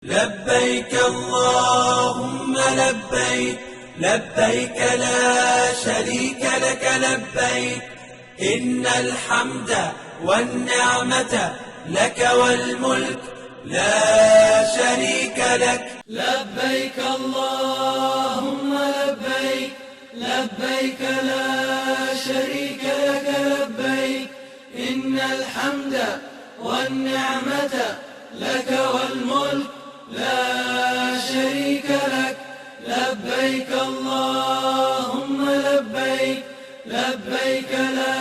لبيك اللهم لبيك لبيك لا شريك لك لبيك إن الحمد والنعمة لك والملك لا شريك لك. لبيك اللهم لبيك لبيك لا شريك لك لبيك إن الحمد والنعمة لك والملك لا شريك لك. لبيك اللهم لبيك لبيك لا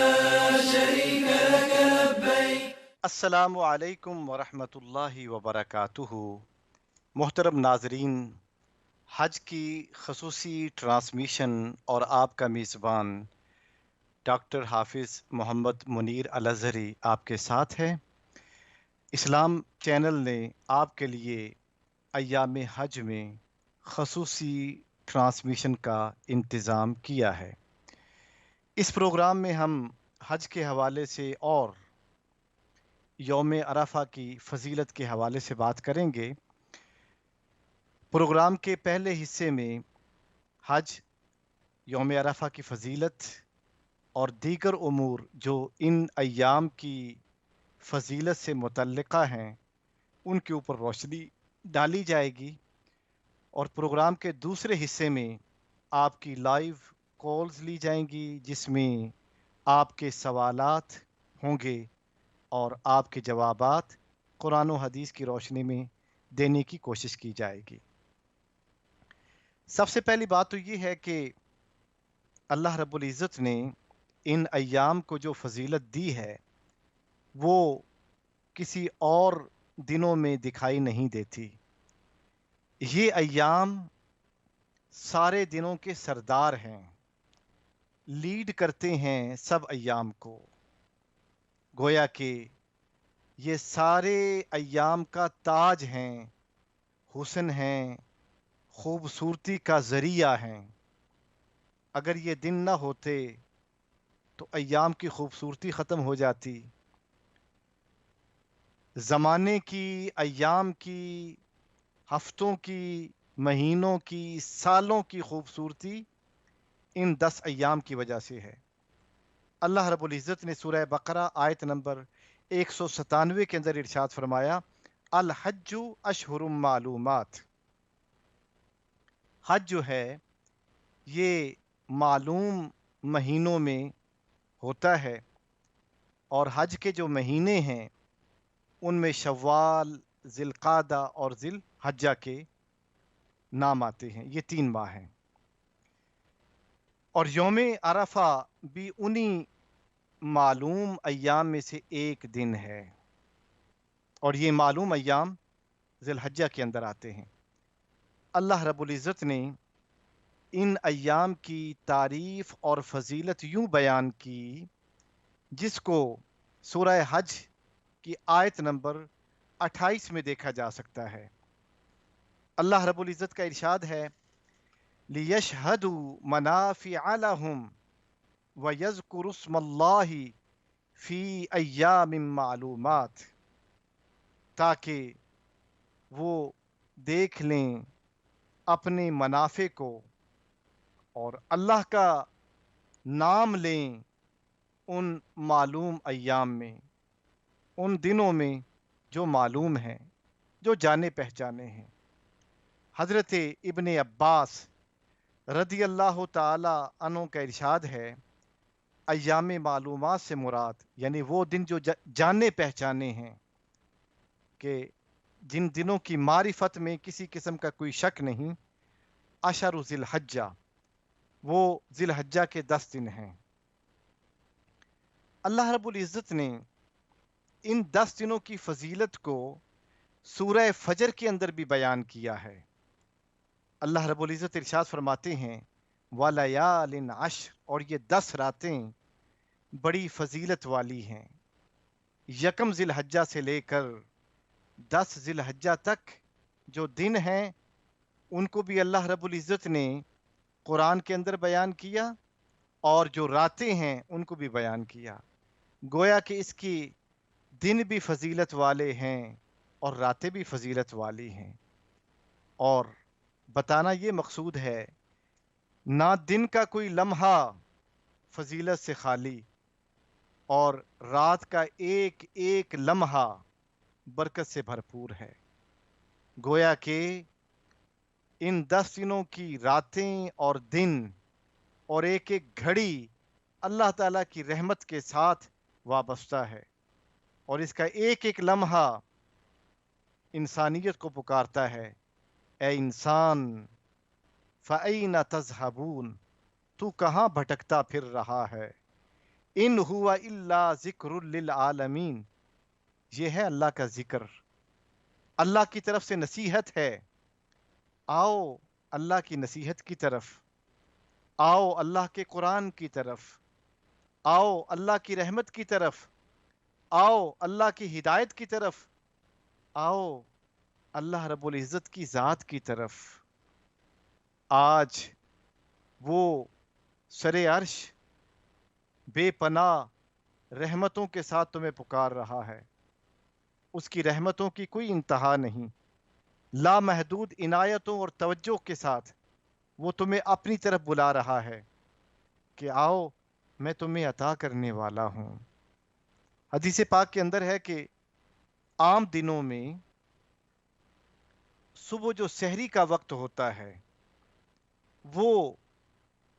شريك لك لبيك. السلام علیکم ورحمۃ اللہ وبرکاتہ۔ محترم ناظرین، حج کی خصوصی ٹرانسمیشن اور آپ کا میزبان ڈاکٹر حافظ محمد منیر الازہری آپ کے ساتھ ہے۔ اسلام چینل نے آپ کے لیے ایام حج میں خصوصی ٹرانسمیشن کا انتظام کیا ہے۔ اس پروگرام میں ہم حج کے حوالے سے اور یوم عرفہ کی فضیلت کے حوالے سے بات کریں گے۔ پروگرام کے پہلے حصے میں حج، یوم عرفہ کی فضیلت اور دیگر امور جو ان ایام کی فضیلت سے متعلقہ ہیں ان کے اوپر روشنی ڈالی جائے گی، اور پروگرام کے دوسرے حصے میں آپ کی لائیو کالز لی جائیں گی جس میں آپ کے سوالات ہوں گے اور آپ کے جوابات قرآن و حدیث کی روشنی میں دینے کی کوشش کی جائے گی۔ سب سے پہلی بات تو یہ ہے کہ اللہ رب العزت نے ان ایام کو جو فضیلت دی ہے وہ کسی اور دنوں میں دکھائی نہیں دیتی۔ یہ ایام سارے دنوں کے سردار ہیں، لیڈ کرتے ہیں سب ایام کو۔ گویا کہ یہ سارے ایام کا تاج ہیں، حسن ہیں، خوبصورتی کا ذریعہ ہیں۔ اگر یہ دن نہ ہوتے تو ایام کی خوبصورتی ختم ہو جاتی۔ زمانے کی، ایام کی، ہفتوں کی، مہینوں کی، سالوں کی خوبصورتی ان 10 ایام کی وجہ سے ہے۔ اللہ رب العزت نے سورہ بقرہ آیت نمبر 197 کے اندر ارشاد فرمایا، الحج اشہر معلومات۔ حج جو ہے یہ معلوم مہینوں میں ہوتا ہے، اور حج کے جو مہینے ہیں ان میں شوال، ذی القعدہ اور ذی الحجہ کے نام آتے ہیں۔ یہ 3 ماہ ہیں، اور یوم عرفہ بھی انہی معلوم ایام میں سے ایک دن ہے، اور یہ معلوم ایام ذی الحجہ کے اندر آتے ہیں۔ اللہ رب العزت نے ان ایام کی تعریف اور فضیلت یوں بیان کی جس کو سورہ حج کی آیت نمبر 28 میں دیکھا جا سکتا ہے۔ اللہ رب العزت کا ارشاد ہے، لِيَشْهَدُوا مَنَافِعَ لَهُمْ وَيَذْكُرُوا اسْمَ اللَّهِ فِي أَيَّامٍ مَّعْلُومَاتٍ، تاکہ وہ دیکھ لیں اپنے منافع کو اور اللہ کا نام لیں ان معلوم ایام میں، ان دنوں میں جو معلوم ہیں، جو جانے پہچانے ہیں۔ حضرت ابن عباس رضی اللہ تعالی عنہ کا ارشاد ہے، ایام معلومات سے مراد یعنی وہ دن جو جانے پہچانے ہیں، کہ جن دنوں کی معرفت میں کسی قسم کا کوئی شک نہیں، عشر ذی الحجہ، وہ ذی الحجہ کے 10 دن ہیں۔ اللہ رب العزت نے ان 10 دنوں کی فضیلت کو سورہ فجر کے اندر بھی بیان کیا ہے۔ اللہ رب العزت ارشاد فرماتے ہیں، وَلَيَالٍ عَشْرٍ، اور یہ 10 راتیں بڑی فضیلت والی ہیں۔ یکم ذی الحجہ سے لے کر 10 ذی الحجہ تک جو دن ہیں ان کو بھی اللہ رب العزت نے قرآن کے اندر بیان کیا، اور جو راتیں ہیں ان کو بھی بیان کیا۔ گویا کہ اس کی دن بھی فضیلت والے ہیں اور راتیں بھی فضیلت والی ہیں۔ اور بتانا یہ مقصود ہے نہ دن کا کوئی لمحہ فضیلت سے خالی اور رات کا ایک ایک لمحہ برکت سے بھرپور ہے۔ گویا کہ ان 10 دنوں کی راتیں اور دن اور ایک ایک گھڑی اللہ تعالیٰ کی رحمت کے ساتھ وابستہ ہے، اور اس کا ایک ایک لمحہ انسانیت کو پکارتا ہے، اے انسان فَأَيْنَ تَذْهَبُونَ، تو کہاں بھٹکتا پھر رہا ہے؟ ان ہوا الا ذکر للعالمین، یہ ہے اللہ کا ذکر، اللہ کی طرف سے نصیحت ہے۔ آؤ اللہ کی نصیحت کی طرف، آؤ اللہ کے قرآن کی طرف، آؤ اللہ کی رحمت کی طرف، آؤ اللہ کی ہدایت کی طرف، آؤ اللہ رب العزت کی ذات کی طرف۔ آج وہ سر عرش بے پناہ رحمتوں کے ساتھ تمہیں پکار رہا ہے، اس کی رحمتوں کی کوئی انتہا نہیں، لامحدود عنایتوں اور توجہ کے ساتھ وہ تمہیں اپنی طرف بلا رہا ہے کہ آؤ میں تمہیں عطا کرنے والا ہوں۔ حدیث پاک کے اندر ہے کہ عام دنوں میں صبح جو سحری کا وقت ہوتا ہے وہ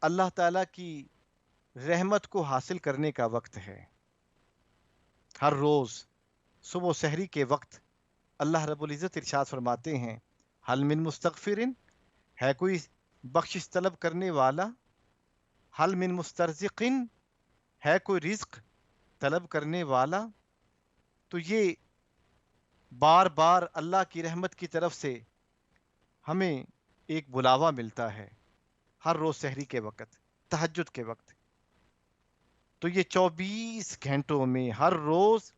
اللہ تعالیٰ کی رحمت کو حاصل کرنے کا وقت ہے۔ ہر روز صبح و سحری کے وقت اللہ رب العزت ارشاد فرماتے ہیں، حل من مستغفرن، ہے کوئی بخشش طلب کرنے والا؟ حل من مسترزقن، ہے کوئی رزق طلب کرنے والا؟ تو یہ بار بار اللہ کی رحمت کی طرف سے ہمیں ایک بلاوا ملتا ہے ہر روز سحری کے وقت، تہجد کے وقت۔ تو یہ 24 گھنٹوں میں ہر روز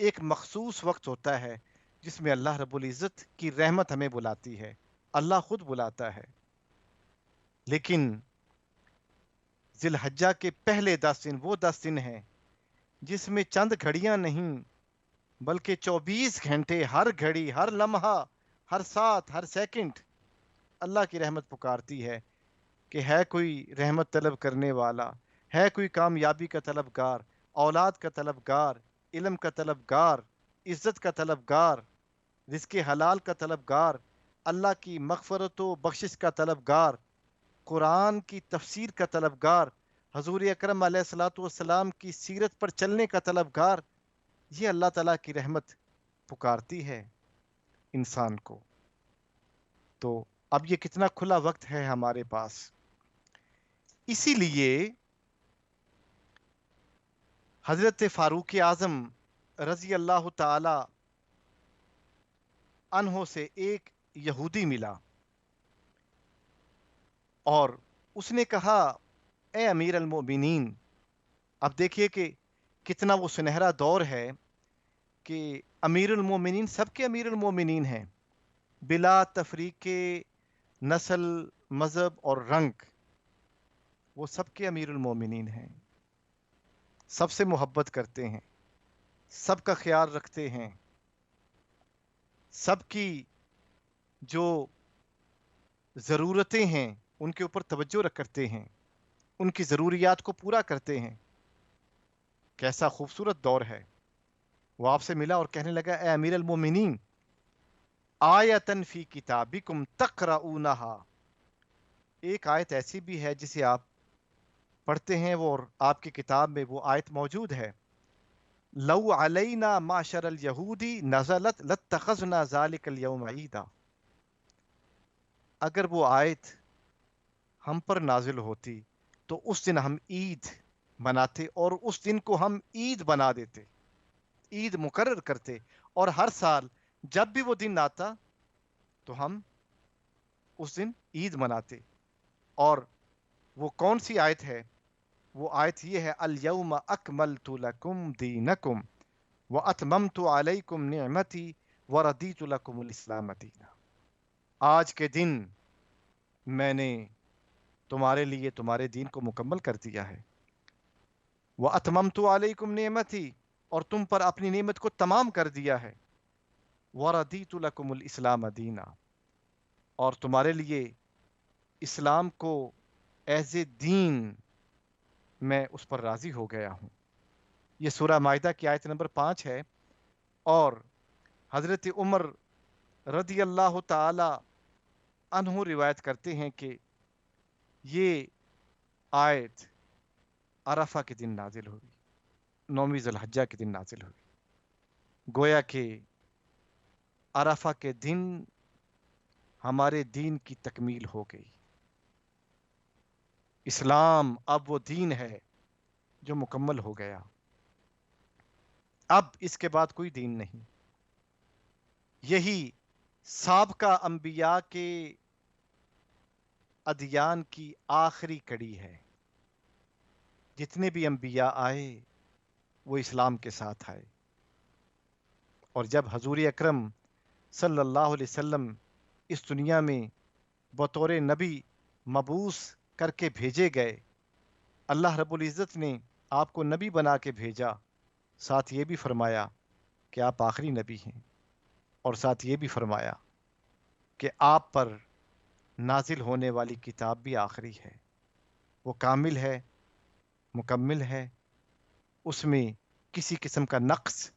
ایک مخصوص وقت ہوتا ہے جس میں اللہ رب العزت کی رحمت ہمیں بلاتی ہے، اللہ خود بلاتا ہے۔ لیکن ذی الحجہ کے پہلے 10 دن وہ 10 دن ہیں جس میں چند گھڑیاں نہیں بلکہ 24 گھنٹے، ہر گھڑی، ہر لمحہ، ہر ساتھ، ہر سیکنڈ اللہ کی رحمت پکارتی ہے کہ ہے کوئی رحمت طلب کرنے والا، ہے کوئی کامیابی کا طلبگار، اولاد کا طلبگار، علم کا طلبگار، عزت کا طلبگار، رزق حلال کا طلبگار، اللہ کی مغفرت و بخشش کا طلبگار، قرآن کی تفسیر کا طلبگار، حضور اکرم علیہ الصلوۃ والسلام کی سیرت پر چلنے کا طلبگار۔ یہ اللہ تعالیٰ کی رحمت پکارتی ہے انسان کو۔ تو اب یہ کتنا کھلا وقت ہے ہمارے پاس۔ اسی لیے حضرت فاروق اعظم رضی اللہ تعالی عنہ سے ایک یہودی ملا اور اس نے کہا، اے امیر المومنین، اب دیکھیے کہ کتنا وہ سنہرا دور ہے کہ امیر المومنین سب کے امیر المومنین ہیں، بلا تفریق نسل، مذہب اور رنگ، وہ سب کے امیر المومنین ہیں، سب سے محبت کرتے ہیں، سب کا خیال رکھتے ہیں، سب کی جو ضرورتیں ہیں ان کے اوپر توجہ کرتے ہیں، ان کی ضروریات کو پورا کرتے ہیں۔ کیسا خوبصورت دور ہے۔ وہ آپ سے ملا اور کہنے لگا، اے امیر المومنین، آیتن فی کتابکم تقرؤونہا، ایک آیت ایسی بھی ہے جسے آپ پڑھتے ہیں وہ، اور آپ کی کتاب میں وہ آیت موجود ہے، لو علینا معشر الیہودی نزلت لاتخذنا ذلک اليوم عیدا، اگر وہ آیت ہم پر نازل ہوتی تو اس دن ہم عید مناتے اور اس دن کو ہم عید بنا دیتے، عید مقرر کرتے، اور ہر سال جب بھی وہ دن آتا تو ہم اس دن عید مناتے۔ اور وہ کون سی آیت ہے؟ وہ آیت یہ ہے، الیوم اکملت لکم دینکم واتممت علیکم نعمتی ورضیت لکم الاسلام دینا، آج کے دن میں نے تمہارے لیے تمہارے دین کو مکمل کر دیا ہے، واتممت علیکم نعمتی، اور تم پر اپنی نعمت کو تمام کر دیا ہے، ورضیت لکم الاسلام دینا، اور تمہارے لیے اسلام کو ایز اے دین میں اس پر راضی ہو گیا ہوں۔ یہ سورہ مائدہ کی آیت نمبر 5 ہے، اور حضرت عمر رضی اللہ تعالی عنہ روایت کرتے ہیں کہ یہ آیت عرفہ کے دن نازل ہوئی، 9ویں ذی الحجہ کے دن نازل ہوئی۔ گویا کہ عرفہ کے دن ہمارے دین کی تکمیل ہو گئی۔ اسلام اب وہ دین ہے جو مکمل ہو گیا، اب اس کے بعد کوئی دین نہیں۔ یہی سابقہ انبیاء کے ادیان کی آخری کڑی ہے۔ جتنے بھی انبیاء آئے وہ اسلام کے ساتھ آئے، اور جب حضور اکرم صلی اللہ علیہ وسلم اس دنیا میں بطور نبی مبعوث کر کے بھیجے گئے، اللہ رب العزت نے آپ کو نبی بنا کے بھیجا، ساتھ یہ بھی فرمایا کہ آپ آخری نبی ہیں، اور ساتھ یہ بھی فرمایا کہ آپ پر نازل ہونے والی کتاب بھی آخری ہے، وہ کامل ہے، مکمل ہے، اس میں کسی قسم کا نقص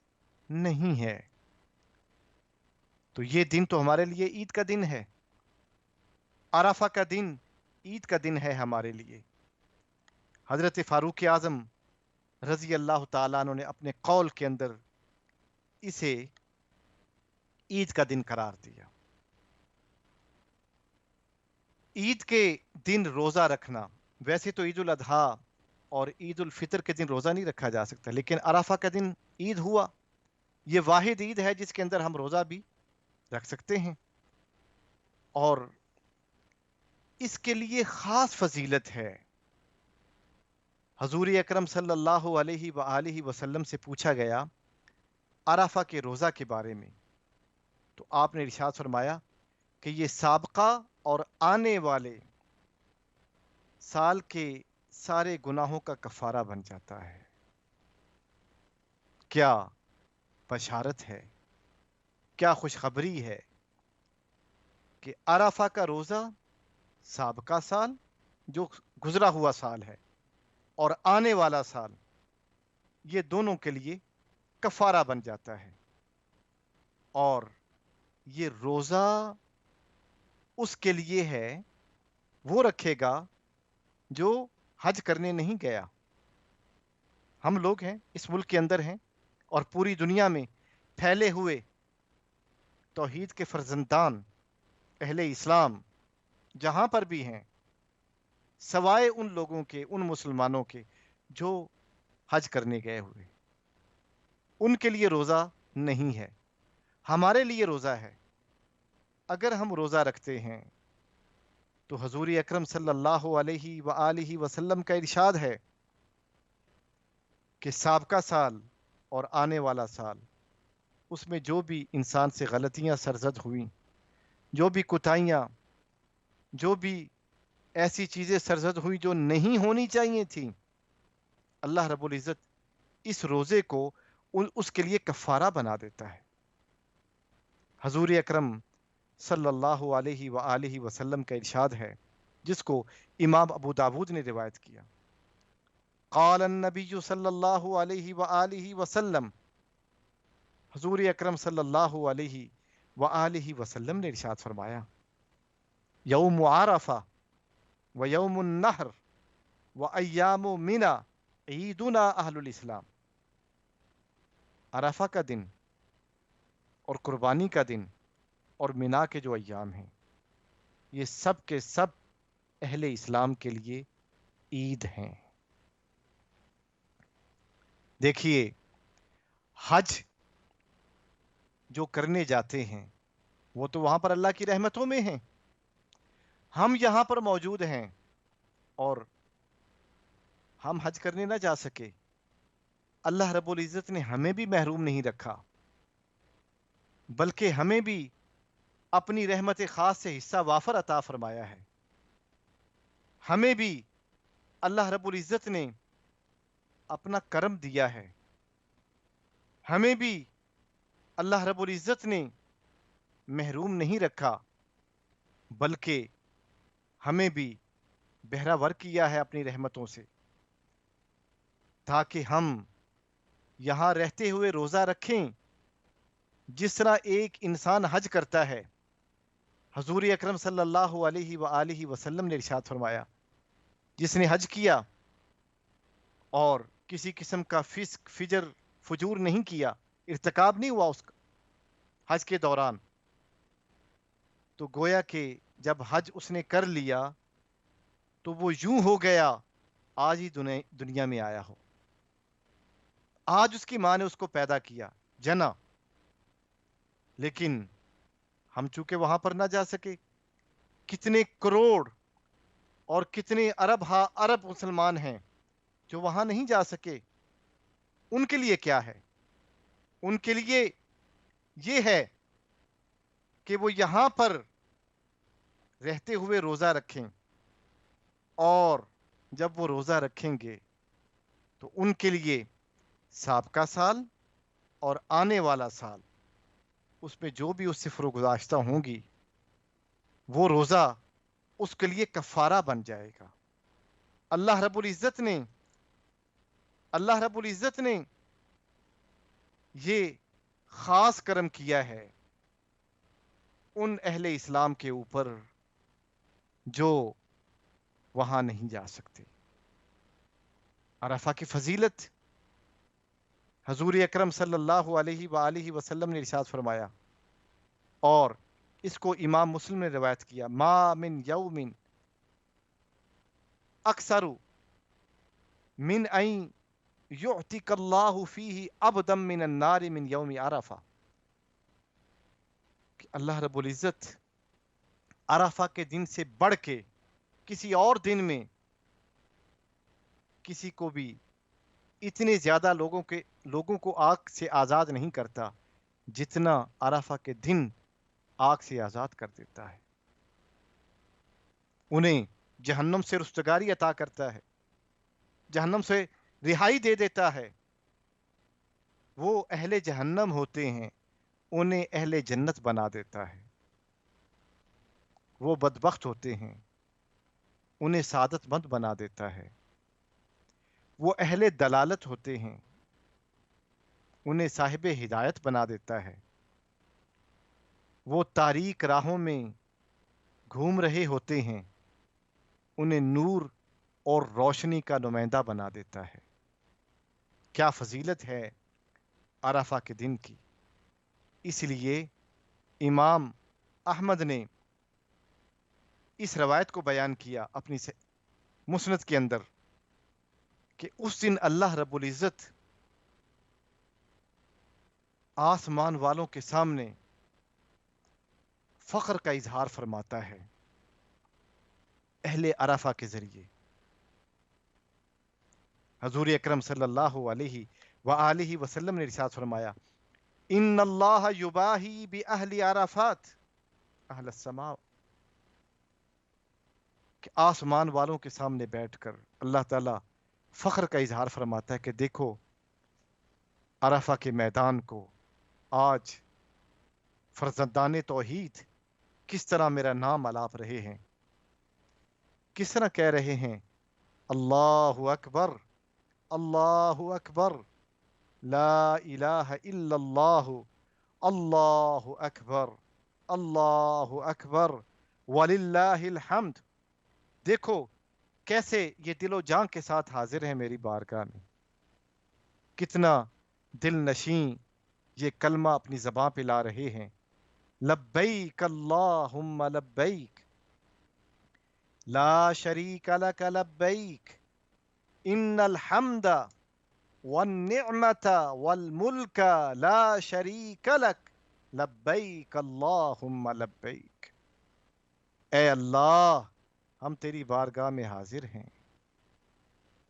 نہیں ہے۔ تو یہ دن تو ہمارے لیے عید کا دن ہے، عرفہ کا دن عید کا دن ہے ہمارے لیے۔ حضرت فاروق اعظم رضی اللہ تعالیٰ عنہ نے اپنے قول کے اندر اسے عید کا دن قرار دیا۔ عید کے دن روزہ رکھنا، ویسے تو عید الاضحیٰ اور عید الفطر کے دن روزہ نہیں رکھا جا سکتا، لیکن عرفہ کا دن عید ہوا، یہ واحد عید ہے جس کے اندر ہم روزہ بھی رکھ سکتے ہیں، اور اس کے لیے خاص فضیلت ہے۔ حضور اکرم صلی اللہ علیہ وآلہ وسلم سے پوچھا گیا عرفہ کے روزہ کے بارے میں، تو آپ نے ارشاد فرمایا کہ یہ سابقہ اور آنے والے سال کے سارے گناہوں کا کفارہ بن جاتا ہے۔ کیا بشارت ہے، کیا خوشخبری ہے کہ عرفہ کا روزہ سابقہ سال جو گزرا ہوا سال ہے اور آنے والا سال، یہ دونوں کے لیے کفارہ بن جاتا ہے، اور یہ روزہ اس کے لیے ہے، وہ رکھے گا جو حج کرنے نہیں گیا۔ ہم لوگ ہیں، اس ملک کے اندر ہیں، اور پوری دنیا میں پھیلے ہوئے توحید کے فرزندان اہل اسلام جہاں پر بھی ہیں، سوائے ان لوگوں کے، ان مسلمانوں کے جو حج کرنے گئے ہوئے، ان کے لیے روزہ نہیں ہے، ہمارے لیے روزہ ہے۔ اگر ہم روزہ رکھتے ہیں تو حضور اکرم صلی اللہ علیہ وآلہ وسلم کا ارشاد ہے کہ سابقہ سال اور آنے والا سال، اس میں جو بھی انسان سے غلطیاں سرزد ہوئیں، جو بھی کوتاہیاں، جو بھی ایسی چیزیں سرزد ہوئی جو نہیں ہونی چاہیے تھیں، اللہ رب العزت اس روزے کو اس کے لیے کفارہ بنا دیتا ہے۔ حضور اکرم صلی اللہ علیہ وآلہ وسلم کا ارشاد ہے، جس کو امام ابو داود نے روایت کیا، قال النبی صلی اللہ علیہ وآلہ وسلم، حضور اکرم صلی اللہ علیہ وآلہ وسلم نے ارشاد فرمایا، یوم عرفہ و یوم النحر و ایام منی عیدنا اہل الاسلام، عرفہ کا دن اور قربانی کا دن اور منا کے جو ایام ہیں، یہ سب کے سب اہل اسلام کے لیے عید ہیں۔ دیکھیے، حج جو کرنے جاتے ہیں وہ تو وہاں پر اللہ کی رحمتوں میں ہیں، ہم یہاں پر موجود ہیں اور ہم حج کرنے نہ جا سکے، اللہ رب العزت نے ہمیں بھی محروم نہیں رکھا، بلکہ ہمیں بھی اپنی رحمت خاص سے حصہ وافر عطا فرمایا ہے۔ ہمیں بھی اللہ رب العزت نے اپنا کرم دیا ہے، ہمیں بھی اللہ رب العزت نے محروم نہیں رکھا، بلکہ ہمیں بھی بہراور کیا ہے اپنی رحمتوں سے، تاکہ ہم یہاں رہتے ہوئے روزہ رکھیں جس طرح ایک انسان حج کرتا ہے۔ حضور اکرم صلی اللہ علیہ وآلہ وسلم نے ارشاد فرمایا، جس نے حج کیا اور کسی قسم کا فسق فجور نہیں کیا، ارتکاب نہیں ہوا اس کا حج کے دوران، تو گویا کہ جب حج اس نے کر لیا تو وہ یوں ہو گیا آج ہی دنیا میں آیا ہو، آج اس کی ماں نے اس کو پیدا کیا، جنا، لیکن ہم چونکہ وہاں پر نہ جا سکے، کتنے کروڑ اور کتنے ارب مسلمان ہیں جو وہاں نہیں جا سکے، ان کے لیے کیا ہے؟ ان کے لیے یہ ہے کہ وہ یہاں پر رہتے ہوئے روزہ رکھیں، اور جب وہ روزہ رکھیں گے تو ان کے لیے سابقہ سال اور آنے والا سال، اس میں جو بھی اس سے فروگزاشتہ ہوں گی، وہ روزہ اس کے لیے کفارہ بن جائے گا۔ اللہ رب العزت نے یہ خاص کرم کیا ہے ان اہل اسلام کے اوپر جو وہاں نہیں جا سکتے۔ عرفہ کی فضیلت حضور اکرم صلی اللہ علیہ وآلہ وسلم نے ارشاد فرمایا، اور اس کو امام مسلم نے روایت کیا، ما من یوم اکثر من ان یعتق اللہ فیہ ابدا من النار من یوم عرفہ، کہ اللہ رب العزت عرفہ کے دن سے بڑھ کے کسی اور دن میں کسی کو بھی اتنے زیادہ لوگوں کو آگ سے آزاد نہیں کرتا جتنا عرفہ کے دن آگ سے آزاد کر دیتا ہے، انہیں جہنم سے رستگاری عطا کرتا ہے، جہنم سے رہائی دے دیتا ہے۔ وہ اہل جہنم ہوتے ہیں، انہیں اہل جنت بنا دیتا ہے۔ وہ بدبخت ہوتے ہیں، انہیں سعادت مند بنا دیتا ہے۔ وہ اہل دلالت ہوتے ہیں، انہیں صاحب ہدایت بنا دیتا ہے۔ وہ تاریک راہوں میں گھوم رہے ہوتے ہیں، انہیں نور اور روشنی کا نمائندہ بنا دیتا ہے۔ کیا فضیلت ہے عرفہ کے دن کی! اس لیے امام احمد نے اس روایت کو بیان کیا اپنی مسند کے اندر کہ اس دن اللہ رب العزت آسمان والوں کے سامنے فخر کا اظہار فرماتا ہے اہل عرفہ کے ذریعے۔ حضور اکرم صلی اللہ علیہ وآلہ وسلم نے ارشاد فرمایا، ان اللہ یباہی باہل عرفات اہل السماء، کہ آسمان والوں کے سامنے بیٹھ کر اللہ تعالیٰ فخر کا اظہار فرماتا ہے کہ دیکھو عرفہ کے میدان کو آج فرزندان توحید کس طرح میرا نام الاپ رہے ہیں، کس طرح کہہ رہے ہیں، اللہ اکبر، اللہ اکبر، لا الہ الا اللہ، اللہ اکبر، اللہ اکبر، وللہ الحمد۔ دیکھو کیسے یہ دل و جان کے ساتھ حاضر ہیں میری بارگاہ میں، کتنا دل نشیں یہ کلمہ اپنی زبان پہ لا رہے ہیں، لبیک اللہم لبیک، لا شریک لک لبیک، ان الحمد والنعمت والملک لا شریک لک، لبیک اللہم لبیک۔ اے اللہ، ہم تیری بارگاہ میں حاضر ہیں،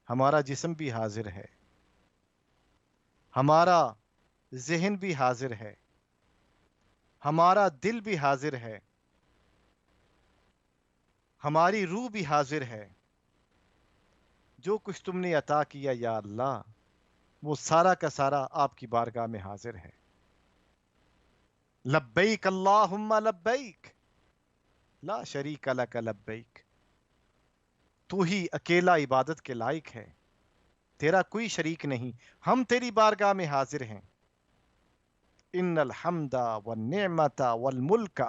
ہمارا جسم بھی حاضر ہے، ہمارا ذہن بھی حاضر ہے، ہمارا دل بھی حاضر ہے، ہماری روح بھی حاضر ہے۔ جو کچھ تم نے عطا کیا یا اللہ، وہ سارا کا سارا آپ کی بارگاہ میں حاضر ہے۔ لبیک اللہم لبیک، لا شریک لک لبیک، تو ہی اکیلا عبادت کے لائق ہے، تیرا کوئی شریک نہیں، ہم تیری بارگاہ میں حاضر ہیں۔ ان الحمد والنعمت والملک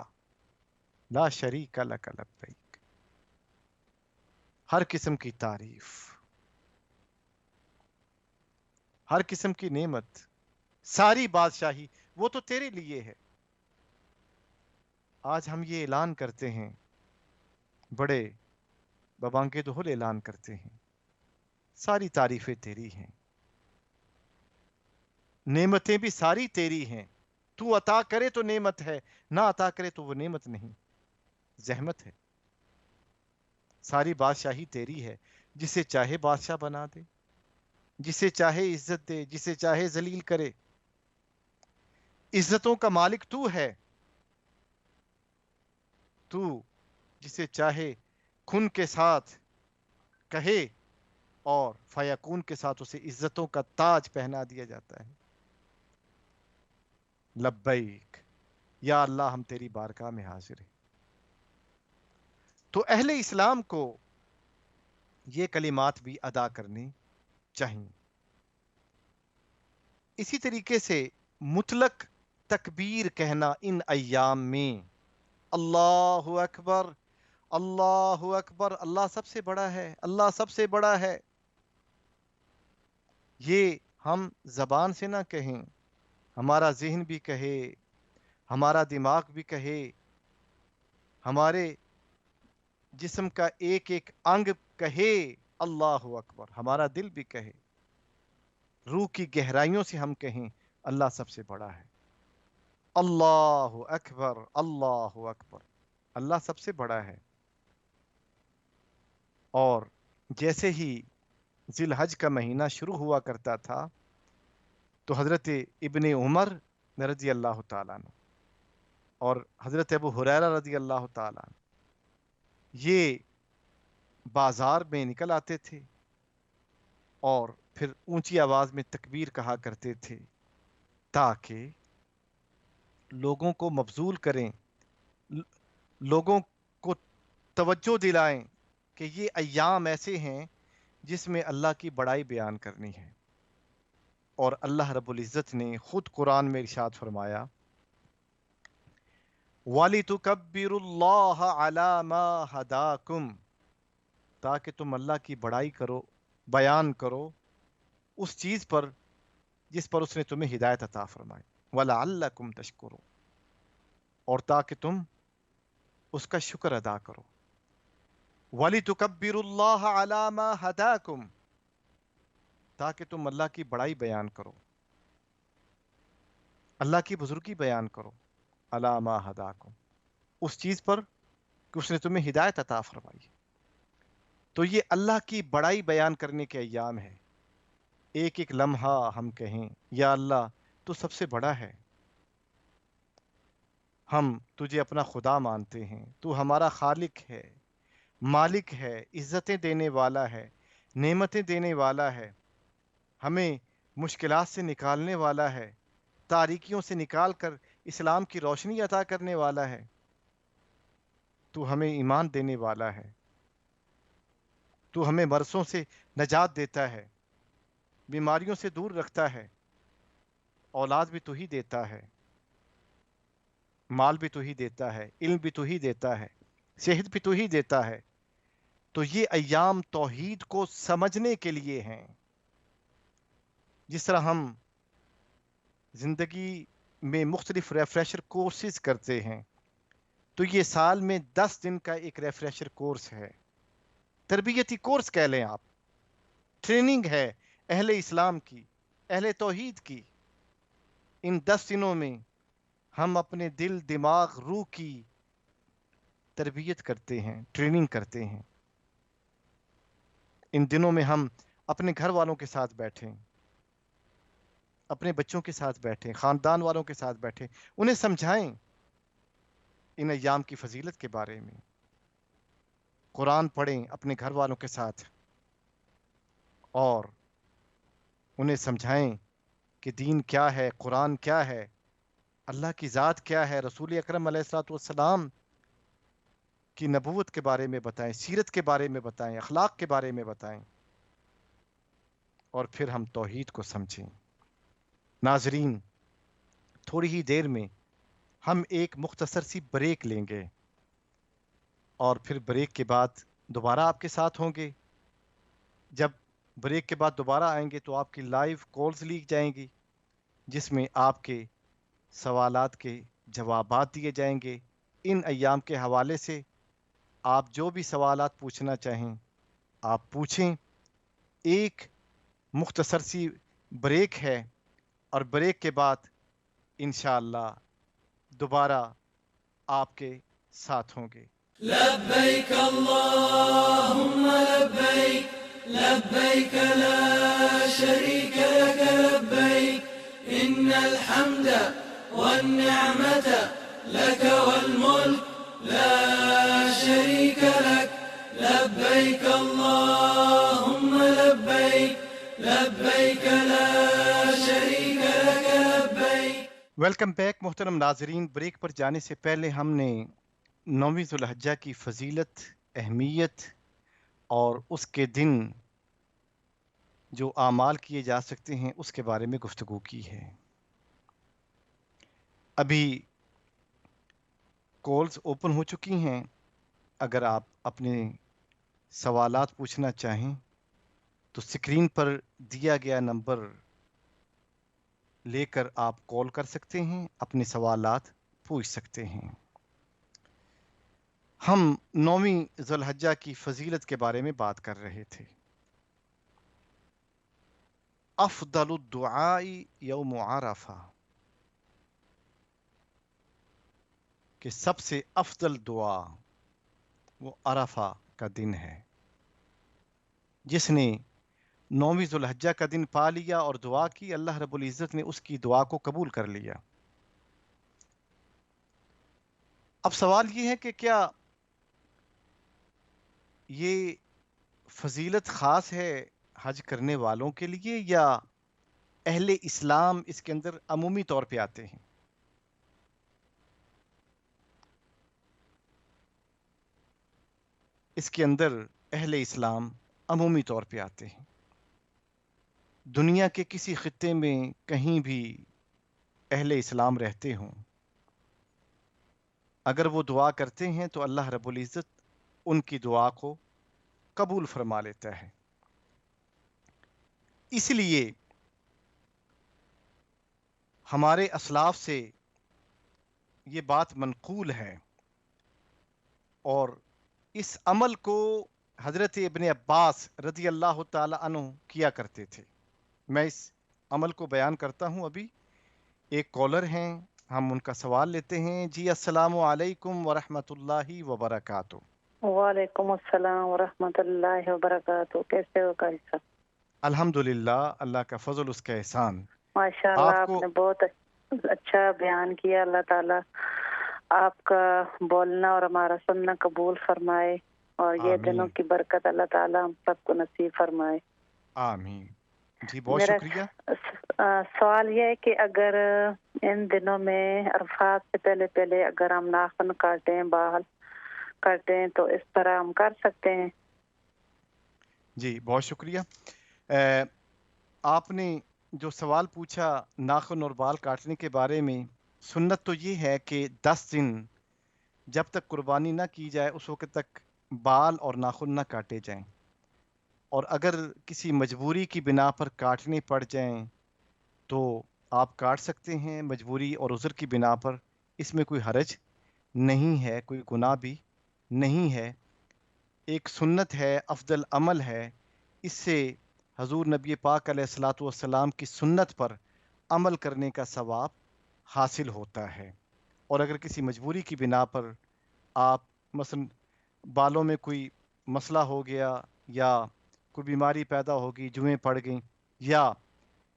لا شریک لک لبیک، ہر قسم کی تعریف، ہر قسم کی نعمت، ساری بادشاہی وہ تو تیرے لیے ہے۔ آج ہم یہ اعلان کرتے ہیں، بڑے ببانگ دہل اعلان کرتے ہیں، ساری تعریفیں تیری ہیں، نعمتیں بھی ساری تیری ہیں، تو عطا کرے تو نعمت ہے، نہ عطا کرے تو وہ نعمت نہیں، زحمت ہے۔ ساری بادشاہی تیری ہے، جسے چاہے بادشاہ بنا دے، جسے چاہے عزت دے، جسے چاہے ذلیل کرے۔ عزتوں کا مالک تو ہے، تو جسے چاہے کن کے ساتھ کہے اور فیکون کے ساتھ اسے عزتوں کا تاج پہنا دیا جاتا ہے۔ لبیک، یا اللہ ہم تیری بارگاہ میں حاضر ہیں۔ تو اہل اسلام کو یہ کلمات بھی ادا کرنے چاہیے۔ اسی طریقے سے مطلق تکبیر کہنا ان ایام میں، اللہ اکبر، اللہ اکبر، اللہ سب سے بڑا ہے، اللہ سب سے بڑا ہے، یہ ہم زبان سے نہ کہیں، ہمارا ذہن بھی کہے، ہمارا دماغ بھی کہے، ہمارے جسم کا ایک ایک انگ کہے اللہ اکبر، ہمارا دل بھی کہے، روح کی گہرائیوں سے ہم کہیں اللہ سب سے بڑا ہے، اللہ اکبر، اللہ اکبر، اللہ سب سے بڑا ہے۔ اور جیسے ہی ذی الحج کا مہینہ شروع ہوا کرتا تھا تو حضرت ابن عمر رضی اللہ تعالیٰ عنہ اور حضرت ابو ہریرہ رضی اللہ تعالیٰ عنہ یہ بازار میں نکل آتے تھے اور پھر اونچی آواز میں تکبیر کہا کرتے تھے تاکہ لوگوں کو مبذول کریں، لوگوں کو توجہ دلائیں کہ یہ ایام ایسے ہیں جس میں اللہ کی بڑائی بیان کرنی ہے۔ اور اللہ رب العزت نے خود قرآن میں ارشاد فرمایا وَلِتُكَبِّرُوا اللَّهَ عَلَى مَا هَدَاكُمْ، تاکہ تم اللہ کی بڑائی کرو، بیان کرو اس چیز پر جس پر اس نے تمہیں ہدایت عطا فرمائی، وَلَعَلَّكُمْ تَشْكُرُونَ، اور تاکہ تم اس کا شکر ادا کرو۔ وَلِتُكَبِّرُوا اللَّهَ عَلَى مَا هَدَاكُمْ، تاکہ تم اللہ کی بڑائی بیان کرو، اللہ کی بزرگی بیان کرو، عَلَى مَا هَدَاكُمْ، اس چیز پر کہ اس نے تمہیں ہدایت عطا فرمائی۔ تو یہ اللہ کی بڑائی بیان کرنے کے ایام ہے، ایک ایک لمحہ ہم کہیں یا اللہ تو سب سے بڑا ہے، ہم تجھے اپنا خدا مانتے ہیں، تو ہمارا خالق ہے، مالک ہے، عزتیں دینے والا ہے، نعمتیں دینے والا ہے، ہمیں مشکلات سے نکالنے والا ہے، تاریکیوں سے نکال کر اسلام کی روشنی عطا کرنے والا ہے، تو ہمیں ایمان دینے والا ہے، تو ہمیں مرضوں سے نجات دیتا ہے، بیماریوں سے دور رکھتا ہے، اولاد بھی تو ہی دیتا ہے، مال بھی تو ہی دیتا ہے، علم بھی تو ہی دیتا ہے، صحت بھی تو ہی دیتا ہے۔ تو یہ ایام توحید کو سمجھنے کے لیے ہیں۔ جس طرح ہم زندگی میں مختلف ریفریشر کورسز کرتے ہیں، تو یہ سال میں 10 دن کا ایک ریفریشر کورس ہے، تربیتی کورس کہہ لیں آپ، ٹریننگ ہے اہل اسلام کی، اہل توحید کی۔ ان 10 دنوں میں ہم اپنے دل، دماغ، روح کی تربیت کرتے ہیں، ٹریننگ کرتے ہیں۔ ان دنوں میں ہم اپنے گھر والوں کے ساتھ بیٹھیں، اپنے بچوں کے ساتھ بیٹھیں، خاندان والوں کے ساتھ بیٹھیں، انہیں سمجھائیں ان ایام کی فضیلت کے بارے میں، قرآن پڑھیں اپنے گھر والوں کے ساتھ اور انہیں سمجھائیں کہ دین کیا ہے، قرآن کیا ہے، اللہ کی ذات کیا ہے، رسول اکرم علیہ الصلوۃ والسلام کی نبوت کے بارے میں بتائیں، سیرت کے بارے میں بتائیں، اخلاق کے بارے میں بتائیں، اور پھر ہم توحید کو سمجھیں۔ ناظرین، تھوڑی ہی دیر میں ہم ایک مختصر سی بریک لیں گے اور پھر بریک کے بعد دوبارہ آپ کے ساتھ ہوں گے۔ جب بریک کے بعد دوبارہ آئیں گے تو آپ کی لائیو کالز لی جائیں گی، جس میں آپ کے سوالات کے جوابات دیے جائیں گے۔ ان ایام کے حوالے سے آپ جو بھی سوالات پوچھنا چاہیں آپ پوچھیں۔ ایک مختصر سی بریک ہے اور بریک کے بعد انشاءاللہ دوبارہ آپ کے ساتھ ہوں گے۔ لبيك اللهم لبيك لبيك لا شريك لك لبيك إن الحمد والنعمة لك والملك لا شريك لك لبيك اللهم لبيك لبيك لا شريك لك لبيك۔ ویلکم بیک محترم ناظرین۔ بریک پر جانے سے پہلے ہم نے 9ویں ذو الحجہ کی فضیلت، اہمیت اور اس کے دن جو اعمال کیے جا سکتے ہیں اس کے بارے میں گفتگو کی ہے۔ ابھی کالز اوپن ہو چکی ہیں، اگر آپ اپنے سوالات پوچھنا چاہیں تو سکرین پر دیا گیا نمبر لے کر آپ کال کر سکتے ہیں، اپنے سوالات پوچھ سکتے ہیں۔ ہم 9ویں ذو الحجہ کی فضیلت کے بارے میں بات کر رہے تھے۔ افضل الدعاء یوم عرفہ، کہ سب سے افضل دعا وہ عرفہ کا دن ہے۔ جس نے 9ویں ذو الحجہ کا دن پا لیا اور دعا کی، اللہ رب العزت نے اس کی دعا کو قبول کر لیا۔ اب سوال یہ ہے کہ کیا یہ فضیلت خاص ہے حج کرنے والوں کے لیے یا اہل اسلام اس کے اندر عمومی طور پہ آتے ہیں؟ اس کے اندر اہل اسلام عمومی طور پہ آتے ہیں۔ دنیا کے کسی خطے میں کہیں بھی اہل اسلام رہتے ہوں، اگر وہ دعا کرتے ہیں تو اللہ رب العزت ان کی دعا کو قبول فرما لیتا ہے۔ اس لیے ہمارے اسلاف سے یہ بات منقول ہے اور اس عمل کو حضرت ابن عباس رضی اللہ تعالی عنہ کیا کرتے تھے۔ میں اس عمل کو بیان کرتا ہوں۔ ابھی ایک کالر ہیں، ہم ان کا سوال لیتے ہیں۔ جی السلام علیکم ورحمۃ اللہ وبرکاتہ۔ وعلیکم السلام ورحمۃ اللہ وبرکاتہ۔ کیسے ہو قاری صاحب؟ الحمدللہ، اللہ کا فضل، اس کا احسان۔ ماشاء اللہ، آپ کو نے بہت اچھا بیان کیا۔ اللہ تعالیٰ آپ کا بولنا اور ہمارا سننا قبول فرمائے اور یہ آمین۔ دنوں کی برکت اللہ تعالیٰ ہم سب کو نصیب فرمائے۔ آمین۔ جی بہت میرا شکریہ۔ سوال یہ ہے کہ اگر ان دنوں میں عرفات سے پہلے اگر ہم ناخن کاٹیں، بال کاٹیں تو اس طرح ہم کر سکتے ہیں؟ جی بہت شکریہ۔ آپ نے جو سوال پوچھا ناخن اور بال کاٹنے کے بارے میں، سنت تو یہ ہے کہ 10 دن جب تک قربانی نہ کی جائے اس وقت تک بال اور ناخن نہ کاٹے جائیں، اور اگر کسی مجبوری کی بنا پر کاٹنے پڑ جائیں تو آپ کاٹ سکتے ہیں، مجبوری اور عذر کی بنا پر۔ اس میں کوئی حرج نہیں ہے، کوئی گناہ بھی نہیں ہے، ایک سنت ہے، افضل عمل ہے۔ اس سے حضور نبی پاک علیہ الصلاۃ والسلام کی سنت پر عمل کرنے کا ثواب حاصل ہوتا ہے۔ اور اگر کسی مجبوری کی بنا پر آپ مثلا بالوں میں کوئی مسئلہ ہو گیا یا کوئی بیماری پیدا ہوگی، جوئیں پڑ گئیں، یا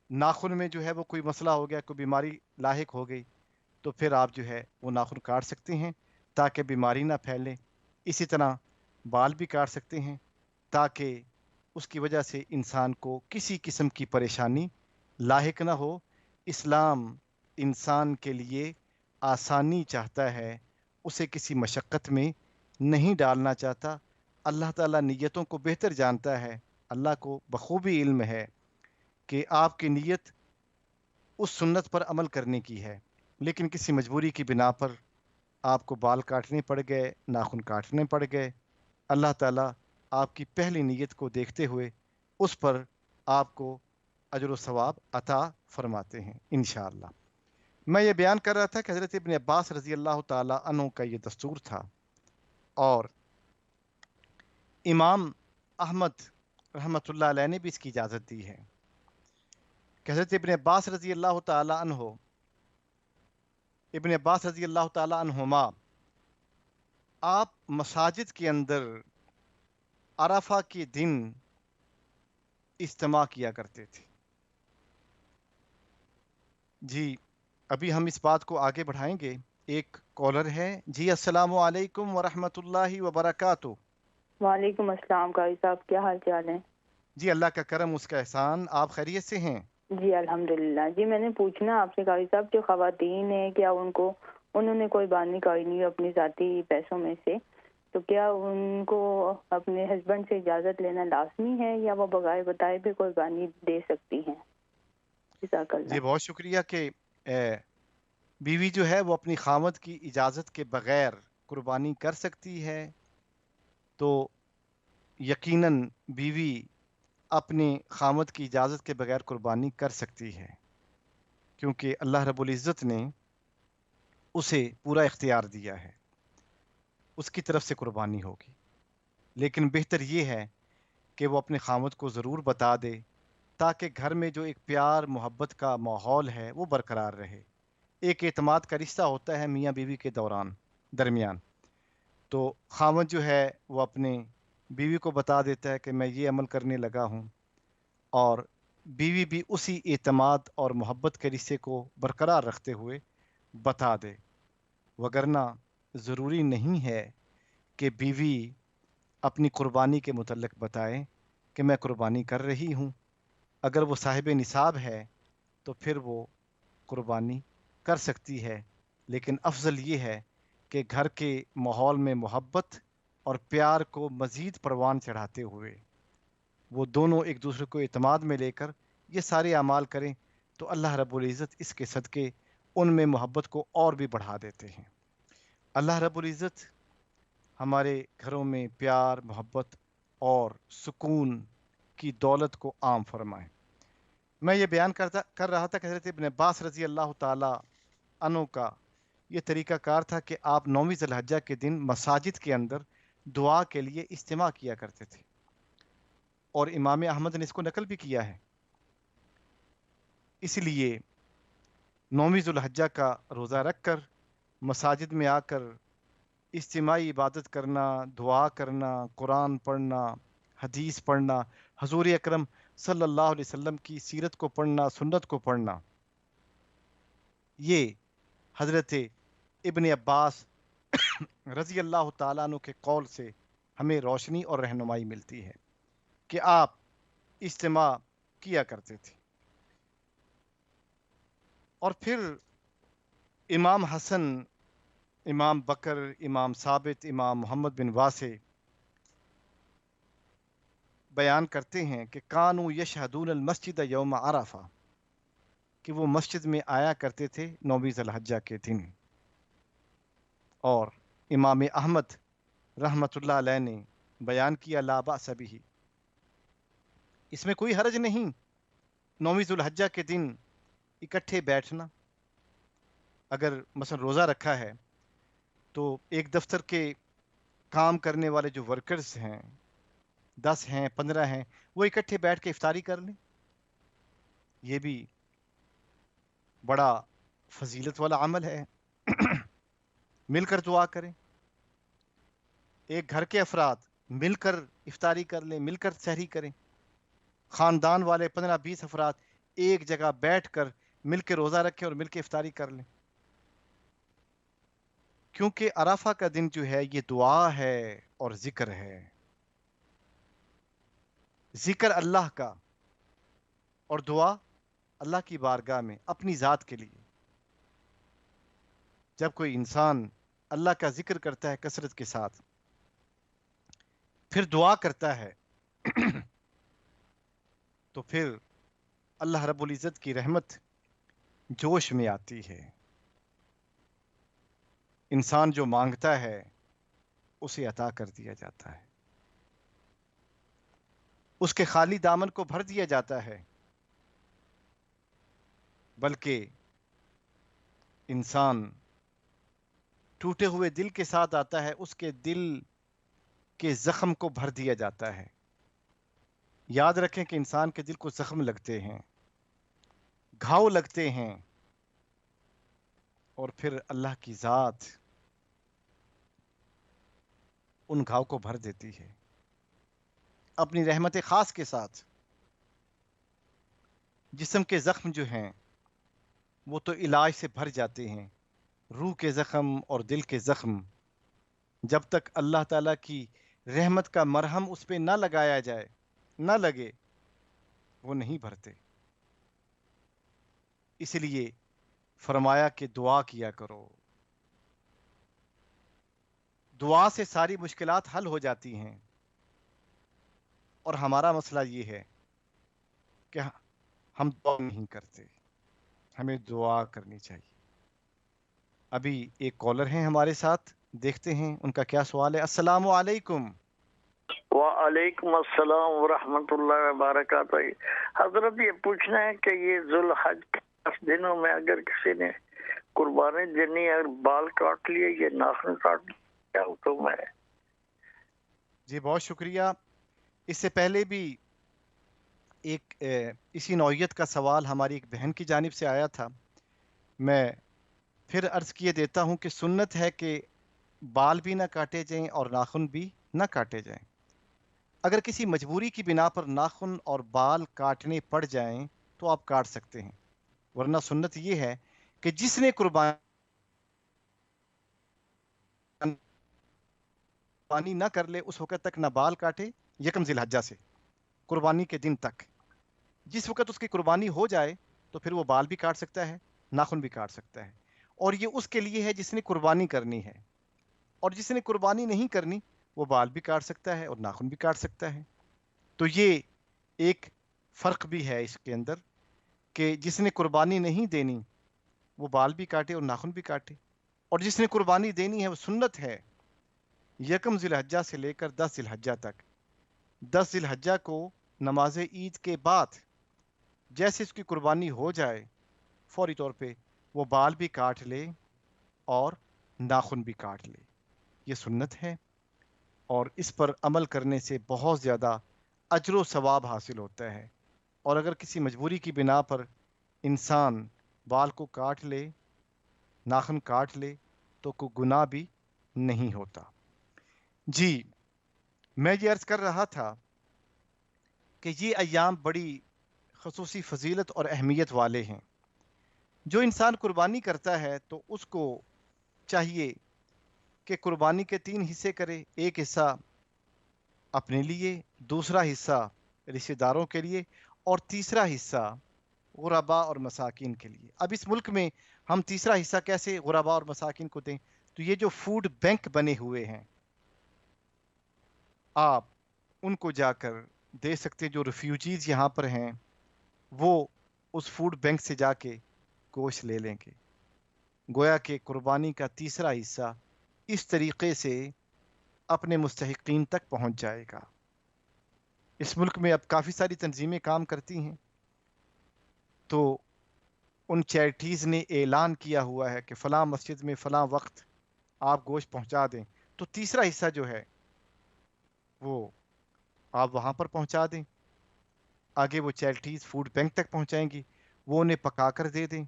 ناخن میں جو ہے وہ کوئی مسئلہ ہو گیا، کوئی بیماری لاحق ہو گئی، تو پھر آپ جو ہے وہ ناخن کاٹ سکتے ہیں تاکہ بیماری نہ پھیلے۔ اسی طرح بال بھی کاٹ سکتے ہیں تاکہ اس کی وجہ سے انسان کو کسی قسم کی پریشانی لاحق نہ ہو۔ اسلام انسان کے لیے آسانی چاہتا ہے، اسے کسی مشقت میں نہیں ڈالنا چاہتا۔ اللہ تعالیٰ نیتوں کو بہتر جانتا ہے۔ اللہ کو بخوبی علم ہے کہ آپ کی نیت اس سنت پر عمل کرنے کی ہے، لیکن کسی مجبوری کی بنا پر آپ کو بال کاٹنے پڑ گئے، ناخن کاٹنے پڑ گئے۔ اللہ تعالیٰ آپ کی پہلی نیت کو دیکھتے ہوئے اس پر آپ کو اجر و ثواب عطا فرماتے ہیں انشاءاللہ۔ میں یہ بیان کر رہا تھا کہ حضرت ابن عباس رضی اللہ تعالیٰ عنہ کا یہ دستور تھا، اور امام احمد رحمۃ اللہ علیہ نے بھی اس کی اجازت دی ہے کہ حضرت ابن عباس رضی اللہ تعالیٰ عنہما آپ مساجد کے اندر عرفہ کے دن اجتماع کیا کرتے تھے۔ جی ابھی ہم اس بات کو آگے بڑھائیں گے۔ ایک کالر ہے۔ جی السلام علیکم ورحمۃ اللہ وبرکاتہ۔ وعلیکم السلام قاری صاحب، کیا حال چال ہے؟ جی اللہ کا کرم، اس کا احسان۔ آپ خیریت سے ہیں؟ جی الحمدللہ۔ جی میں نے پوچھنا آپ سے قاری صاحب، جو خواتین ہیں کیا انہوں نے کوئی بانی کاری نہیں اپنی ذاتی پیسوں میں سے، تو کیا ان کو اپنے ہسبینڈ سے اجازت لینا لازمی ہے یا وہ بغیر بتائے بھی قربانی دے سکتی ہیں؟ جزاک اللہ۔ جی بہت شکریہ کہ بیوی جو ہے وہ اپنی خاوند کی اجازت کے بغیر قربانی کر سکتی ہے، تو یقیناً بیوی اپنے خاوند کی اجازت کے بغیر قربانی کر سکتی ہے، کیونکہ اللہ رب العزت نے اسے پورا اختیار دیا ہے، اس کی طرف سے قربانی ہوگی۔ لیکن بہتر یہ ہے کہ وہ اپنے خاوند کو ضرور بتا دے، تاکہ گھر میں جو ایک پیار محبت کا ماحول ہے وہ برقرار رہے۔ ایک اعتماد کا رشتہ ہوتا ہے میاں بیوی کے درمیان، تو خاوند جو ہے وہ اپنے بیوی کو بتا دیتا ہے کہ میں یہ عمل کرنے لگا ہوں، اور بیوی بھی اسی اعتماد اور محبت کے رشتے کو برقرار رکھتے ہوئے بتا دے۔ وگرنہ ضروری نہیں ہے کہ بیوی اپنی قربانی کے متعلق بتائے کہ میں قربانی کر رہی ہوں۔ اگر وہ صاحب نصاب ہے تو پھر وہ قربانی کر سکتی ہے، لیکن افضل یہ ہے کہ گھر کے ماحول میں محبت اور پیار کو مزید پروان چڑھاتے ہوئے وہ دونوں ایک دوسرے کو اعتماد میں لے کر یہ سارے اعمال کریں، تو اللہ رب العزت اس کے صدقے ان میں محبت کو اور بھی بڑھا دیتے ہیں۔ اللہ رب العزت ہمارے گھروں میں پیار، محبت اور سکون کی دولت کو عام فرمائے۔ میں یہ بیان کر رہا تھا کہ حضرت ابن عباس رضی اللہ تعالی عنہ کا یہ طریقہ کار تھا کہ آپ 9ویں ذی الحجہ کے دن مساجد کے اندر دعا کے لیے اجتماع کیا کرتے تھے، اور امام احمد نے اس کو نقل بھی کیا ہے۔ اس لیے 9ویں ذی الحجہ کا روزہ رکھ کر مساجد میں آ کر اجتماعی عبادت کرنا، دعا کرنا، قرآن پڑھنا، حدیث پڑھنا، حضور اکرم صلی اللہ علیہ وسلم کی سیرت کو پڑھنا، سنت کو پڑھنا، یہ حضرت ابن عباس رضی اللہ تعالیٰ عنہ کے قول سے ہمیں روشنی اور رہنمائی ملتی ہے کہ آپ اجتماع کیا کرتے تھے۔ اور پھر امام حسن، امام بکر، امام ثابت، امام محمد بن واسع بیان کرتے ہیں کہ کانوا یشہدون المسجد یوم عرفہ، کہ وہ مسجد میں آیا کرتے تھے 9ویں ذی الحجہ کے دن۔ اور امام احمد رحمۃ اللہ علیہ نے بیان کیا لا بأس بہ، اس میں کوئی حرج نہیں 9ویں ذی الحجہ کے دن اکٹھے بیٹھنا۔ اگر مثلا روزہ رکھا ہے تو ایک دفتر کے کام کرنے والے جو ورکرز ہیں، 10 ہیں، 15 ہیں، وہ اکٹھے بیٹھ کے افطاری کر لیں، یہ بھی بڑا فضیلت والا عمل ہے۔ مل کر دعا کریں، ایک گھر کے افراد مل کر افطاری کر لیں، مل کر سحری کریں، خاندان والے 15-20 افراد ایک جگہ بیٹھ کر مل کے روزہ رکھیں اور مل کے افطاری کر لیں، کیونکہ عرفہ کا دن جو ہے یہ دعا ہے اور ذکر ہے، ذکر اللہ کا اور دعا اللہ کی بارگاہ میں اپنی ذات کے لیے۔ جب کوئی انسان اللہ کا ذکر کرتا ہے کثرت کے ساتھ پھر دعا کرتا ہے تو پھر اللہ رب العزت کی رحمت جوش میں آتی ہے. انسان جو مانگتا ہے اسے عطا کر دیا جاتا ہے، اس کے خالی دامن کو بھر دیا جاتا ہے. بلکہ انسان ٹوٹے ہوئے دل کے ساتھ آتا ہے، اس کے دل کے زخم کو بھر دیا جاتا ہے. یاد رکھیں کہ انسان کے دل کو زخم لگتے ہیں، گھاؤ لگتے ہیں، اور پھر اللہ کی ذات ان گھاؤ کو بھر دیتی ہے اپنی رحمت خاص کے ساتھ. جسم کے زخم جو ہیں وہ تو علاج سے بھر جاتے ہیں، روح کے زخم اور دل کے زخم جب تک اللہ تعالیٰ کی رحمت کا مرہم اس پہ نہ لگایا جائے، نہ لگے، وہ نہیں بھرتے. اس لیے فرمایا کہ دعا کیا کرو. دعا سے ساری مشکلات حل ہو جاتی ہیں. اور ہمارا مسئلہ یہ ہے کہ ہم دعا نہیں کرتے، ہمیں دعا کرنی چاہیے. ابھی ایک کالر ہیں ہمارے ساتھ، دیکھتے ہیں ان کا کیا سوال ہے. السلام علیکم. وعلیکم السلام ورحمۃ اللہ وبرکاتہ. حضرت یہ پوچھنا ہے کہ یہ ذوالحج کے 10 دنوں میں اگر کسی نے قربانی دینی ہے، اگر بال کاٹ لیے یا ناخن کاٹ لیے، کیا حکم ہے؟ جی بہت شکریہ. اس سے پہلے بھی ایک اسی نوعیت کا سوال ہماری ایک بہن کی جانب سے آیا تھا. میں پھر عرض کیے دیتا ہوں کہ سنت ہے کہ بال بھی نہ کاٹے جائیں اور ناخن بھی نہ کاٹے جائیں. اگر کسی مجبوری کی بنا پر ناخن اور بال کاٹنے پڑ جائیں تو آپ کاٹ سکتے ہیں، ورنہ سنت یہ ہے کہ جس نے قربانی نہ کر لے اس وقت تک نہ بال کاٹے، یکم ذی الحجہ سے قربانی کے دن تک. جس وقت اس کی قربانی ہو جائے تو پھر وہ بال بھی کاٹ سکتا ہے، ناخن بھی کاٹ سکتا ہے. اور یہ اس کے لیے ہے جس نے قربانی کرنی ہے، اور جس نے قربانی نہیں کرنی وہ بال بھی کاٹ سکتا ہے اور ناخن بھی کاٹ سکتا ہے. تو یہ ایک فرق بھی ہے اس کے اندر کہ جس نے قربانی نہیں دینی وہ بال بھی کاٹے اور ناخن بھی کاٹے، اور جس نے قربانی دینی ہے وہ سنت ہے یکم ذی الحجہ سے لے کر 10 ذی الحجہ تک. 10 ذی الحجہ کو نماز عید کے بعد جیسے اس کی قربانی ہو جائے فوری طور پہ وہ بال بھی کاٹ لے اور ناخن بھی کاٹ لے. یہ سنت ہے اور اس پر عمل کرنے سے بہت زیادہ اجر و ثواب حاصل ہوتا ہے. اور اگر کسی مجبوری کی بنا پر انسان بال کو کاٹ لے، ناخن کاٹ لے تو کوئی گناہ بھی نہیں ہوتا. جی میں یہ عرض کر رہا تھا کہ یہ ایام بڑی خصوصی فضیلت اور اہمیت والے ہیں. جو انسان قربانی کرتا ہے تو اس کو چاہیے کہ قربانی کے 3 حصے کرے. ایک حصہ اپنے لیے، دوسرا حصہ رشتہ داروں کے لیے، اور تیسرا حصہ غرباء اور مساکین کے لیے. اب اس ملک میں ہم تیسرا حصہ کیسے غرباء اور مساکین کو دیں؟ تو یہ جو فوڈ بینک بنے ہوئے ہیں آپ ان کو جا کر دے سکتے. جو ریفیوجیز یہاں پر ہیں وہ اس فوڈ بینک سے جا کے گوشت لے لیں گے. گویا کہ قربانی کا تیسرا حصہ اس طریقے سے اپنے مستحقین تک پہنچ جائے گا. اس ملک میں اب کافی ساری تنظیمیں کام کرتی ہیں، تو ان چیریٹیز نے اعلان کیا ہوا ہے کہ فلاں مسجد میں فلاں وقت آپ گوشت پہنچا دیں، تو تیسرا حصہ جو ہے وہ آپ وہاں پر پہنچا دیں. آگے وہ چیریٹیز فوڈ بینک تک پہنچائیں گی، وہ انہیں پکا کر دے دیں،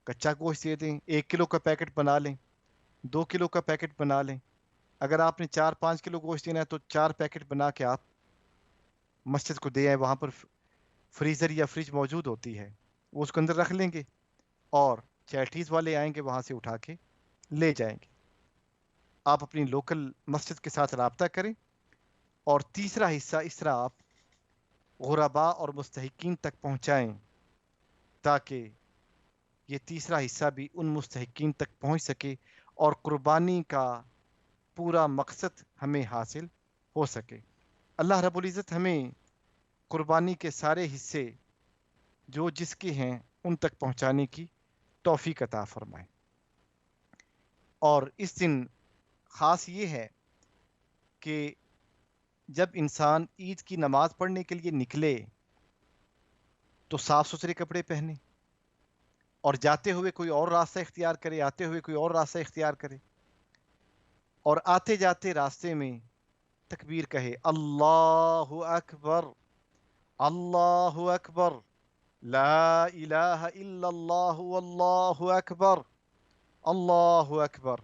کچا گوشت دے دیں. 1 کلو کا پیکٹ بنا لیں، 2 کلو کا پیکٹ بنا لیں. اگر آپ نے 4-5 کلو گوشت دینا ہے تو 4 پیکٹ بنا کے آپ مسجد کو دے آئیں. وہاں پر فریزر یا فریج موجود ہوتی ہے، وہ اس کے اندر رکھ لیں گے اور چیریٹیز والے آئیں گے وہاں سے اٹھا کے لے جائیں گے. آپ اپنی لوکل مسجد کے ساتھ رابطہ کریں اور تیسرا حصہ اس طرح آپ غرباء اور مستحقین تک پہنچائیں تاکہ یہ تیسرا حصہ بھی ان مستحقین تک پہنچ سکے اور قربانی کا پورا مقصد ہمیں حاصل ہو سکے۔ اللہ رب العزت ہمیں قربانی کے سارے حصے جو جس کے ہیں ان تک پہنچانے کی توفیق عطا فرمائے۔ اور اس دن خاص یہ ہے کہ جب انسان عید کی نماز پڑھنے کے لیے نکلے تو صاف ستھرے کپڑے پہنے، اور جاتے ہوئے کوئی اور راستہ اختیار کرے، آتے ہوئے کوئی اور راستہ اختیار کرے، اور آتے جاتے راستے میں تکبیر کہے، اللہ اکبر اللہ اکبر لا الہ الا اللہ واللہ اکبر اللہ اکبر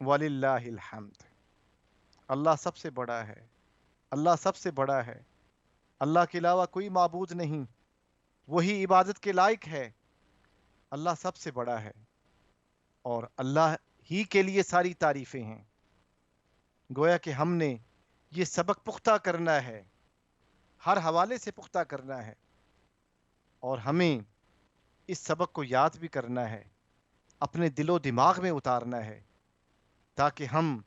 وللہ الحمد۔ اللہ سب سے بڑا ہے، اللہ سب سے بڑا ہے، اللہ کے علاوہ کوئی معبود نہیں، وہی عبادت کے لائق ہے، اللہ سب سے بڑا ہے، اور اللہ ہی کے لیے ساری تعریفیں ہیں۔ گویا کہ ہم نے یہ سبق پختہ کرنا ہے، ہر حوالے سے پختہ کرنا ہے، اور ہمیں اس سبق کو یاد بھی کرنا ہے، اپنے دل و دماغ میں اتارنا ہے، تاکہ ہم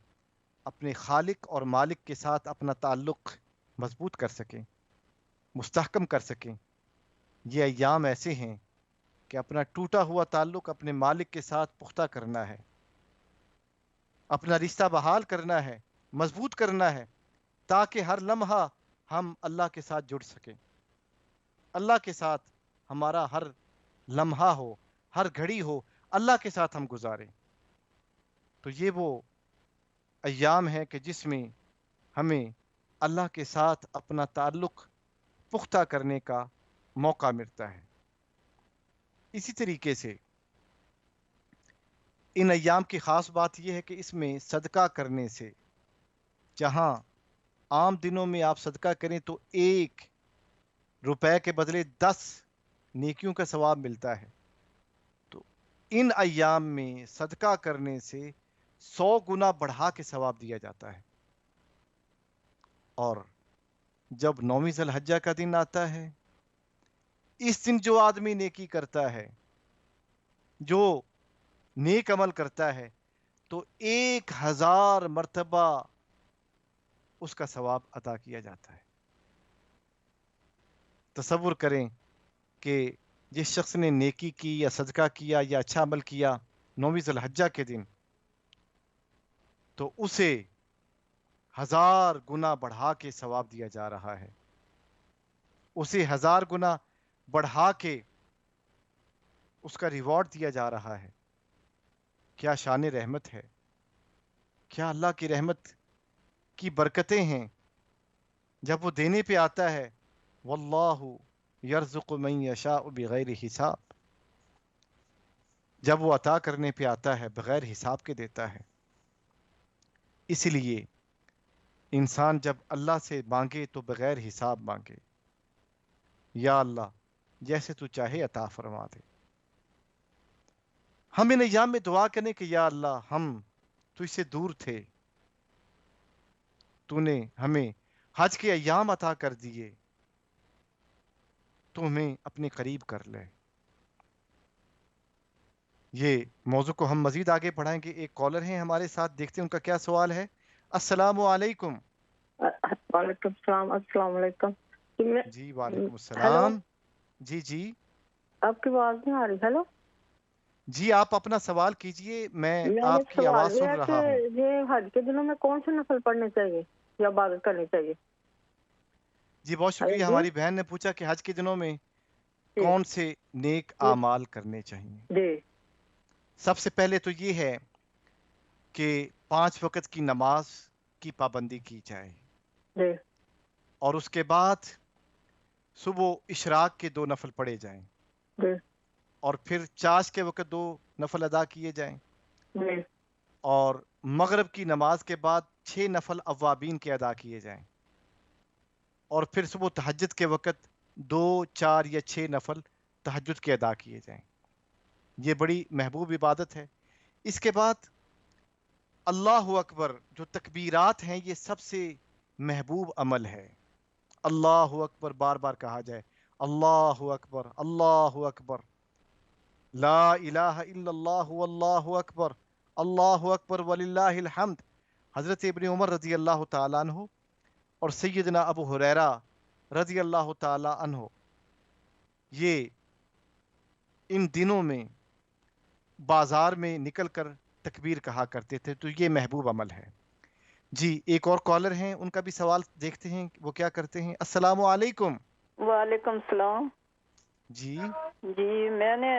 اپنے خالق اور مالک کے ساتھ اپنا تعلق مضبوط کر سکیں، مستحکم کر سکیں۔ یہ ایام ایسے ہیں کہ اپنا ٹوٹا ہوا تعلق اپنے مالک کے ساتھ پختہ کرنا ہے، اپنا رشتہ بحال کرنا ہے، مضبوط کرنا ہے، تاکہ ہر لمحہ ہم اللہ کے ساتھ جڑ سکیں، اللہ کے ساتھ ہمارا ہر لمحہ ہو، ہر گھڑی ہو، اللہ کے ساتھ ہم گزاریں۔ تو یہ وہ ایام ہے کہ جس میں ہمیں اللہ کے ساتھ اپنا تعلق پختہ کرنے کا موقع ملتا ہے۔ اسی طریقے سے ان ایام کی خاص بات یہ ہے کہ اس میں صدقہ کرنے سے، جہاں عام دنوں میں آپ صدقہ کریں تو 1 روپے کے بدلے 10 نیکیوں کا ثواب ملتا ہے، تو ان ایام میں صدقہ کرنے سے 100 گنا بڑھا کے ثواب دیا جاتا ہے۔ اور جب 9ویں ذی الحجہ کا دن آتا ہے، اس دن جو آدمی نیکی کرتا ہے، جو نیک عمل کرتا ہے، تو 1000 مرتبہ اس کا ثواب عطا کیا جاتا ہے۔ تصور کریں کہ جس شخص نے نیکی کی یا صدقہ کیا یا اچھا عمل کیا 9ویں ذی الحجہ کے دن، تو اسے 1000 گنا بڑھا کے ثواب دیا جا رہا ہے، اسے 1000 گنا بڑھا کے اس کا ریوارڈ دیا جا رہا ہے۔ کیا شان رحمت ہے، کیا اللہ کی رحمت کی برکتیں ہیں۔ جب وہ دینے پہ آتا ہے، واللہ یرزق من یشاء بغیر حساب، جب وہ عطا کرنے پہ آتا ہے بغیر حساب کے دیتا ہے۔ اس لیے انسان جب اللہ سے مانگے تو بغیر حساب مانگے، یا اللہ جیسے تو چاہے عطا فرما دے۔ ہم ان ایام میں دعا کریں کہ یا اللہ ہم تجھ سے دور تھے، تو نے ہمیں حج کے ایام عطا کر دیے، تو ہمیں اپنے قریب کر لے۔ یہ موضوع کو ہم مزید آگے بڑھائیں گے۔ ایک کالر ہیں ہمارے ساتھ، دیکھتے ہیں ان کا کیا سوال ہے۔ السلام علیکم۔ وعلیکم السلام، السلام علیکم۔ جی وعلیکم السلام۔ جی جی آپ کی آواز نہیں آ رہی؟ ہیلو جی، آپ اپنا سوال کیجئے، میں آپ کی آواز سن رہا ہوں۔ یہ حج کے دنوں میں کون سے نفل پڑھنے چاہیے یا عبادت کرنی چاہیے؟ جی بہت شکریہ، ہماری بہن نے پوچھا کہ حج کے دنوں میں کون سے نیک اعمال کرنے چاہیے۔ جی سب سے پہلے تو یہ ہے کہ 5 وقت کی نماز کی پابندی کی جائے، جی اور اس کے بعد صبح اشراق کے 2 نفل پڑھے جائیں، جی اور پھر چاش کے وقت 2 نفل ادا کیے جائیں، جی اور مغرب کی نماز کے بعد 6 نفل اوابین کے ادا کیے جائیں، اور پھر صبح تہجد کے وقت 2، 4 یا 6 نفل تہجد کے ادا کیے جائیں۔ یہ بڑی محبوب عبادت ہے۔ اس کے بعد اللہ اکبر، جو تکبیرات ہیں، یہ سب سے محبوب عمل ہے۔ اللہ اکبر بار بار کہا جائے، اللہ اکبر اللہ اکبر، لا الہ الا اللہ واللہ اکبر اللہ اکبر وللہ الحمد۔ حضرت ابن عمر رضی اللہ تعالیٰ عنہ اور سیدنا ابو ہریرہ رضی اللہ تعالی عنہ یہ ان دنوں میں بازار میں نکل کر تکبیر کہا کرتے تھے، تو یہ محبوب عمل ہے۔ جی ایک اور کالر ہیں، ان کا بھی سوال دیکھتے ہیں وہ کیا کرتے ہیں۔ السلام علیکم۔ وعلیکم السلام۔ جی جی میں نے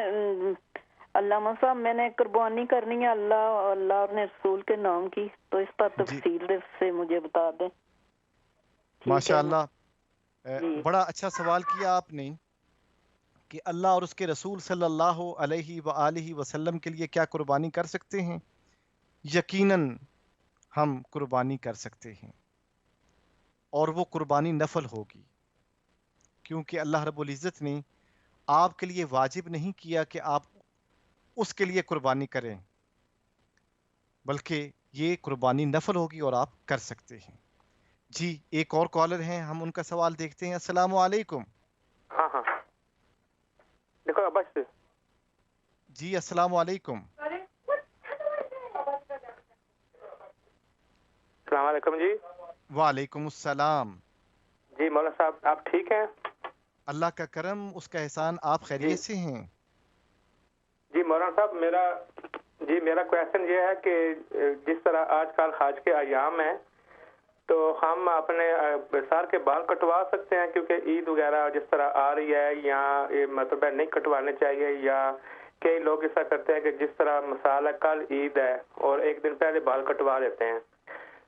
علامہ صاحب میں نے قربانی کرنی ہے اللہ اور رسول کے نام کی، تو اس پر جی تفصیل سے مجھے بتا دیں۔ ماشاء اللہ، جی بڑا اچھا سوال کیا آپ نے کہ اللہ اور اس کے رسول صلی اللہ علیہ وآلہ وسلم کے لیے کیا قربانی کر سکتے ہیں۔ یقیناً ہم قربانی کر سکتے ہیں، اور وہ قربانی نفل ہوگی، کیونکہ اللہ رب العزت نے آپ کے لیے واجب نہیں کیا کہ آپ اس کے لیے قربانی کریں، بلکہ یہ قربانی نفل ہوگی اور آپ کر سکتے ہیں۔ جی ایک اور کالر ہیں، ہم ان کا سوال دیکھتے ہیں۔ السلام علیکم۔ ہاں دیکھو ابش سے۔ جی السلام علیکم۔ السلام علیکم جی۔ وعلیکم السلام۔ جی مولانا صاحب آپ ٹھیک ہیں؟ اللہ کا کرم، اس کا احسان، آپ خیریت سے ہیں؟ جی مولانا صاحب میرا کویشچن یہ ہے کہ جس طرح آج کل حج کے ایام ہیں تو ہم اپنے سر کے بال کٹوا سکتے ہیں، کیونکہ عید وغیرہ جس طرح آ رہی ہے، یا مطلب نہیں کٹوانے چاہیے، یا کئی لوگ ایسا کرتے ہیں کہ جس طرح مثال ہے کل عید ہے اور ایک دن پہلے بال کٹوا دیتے ہیں،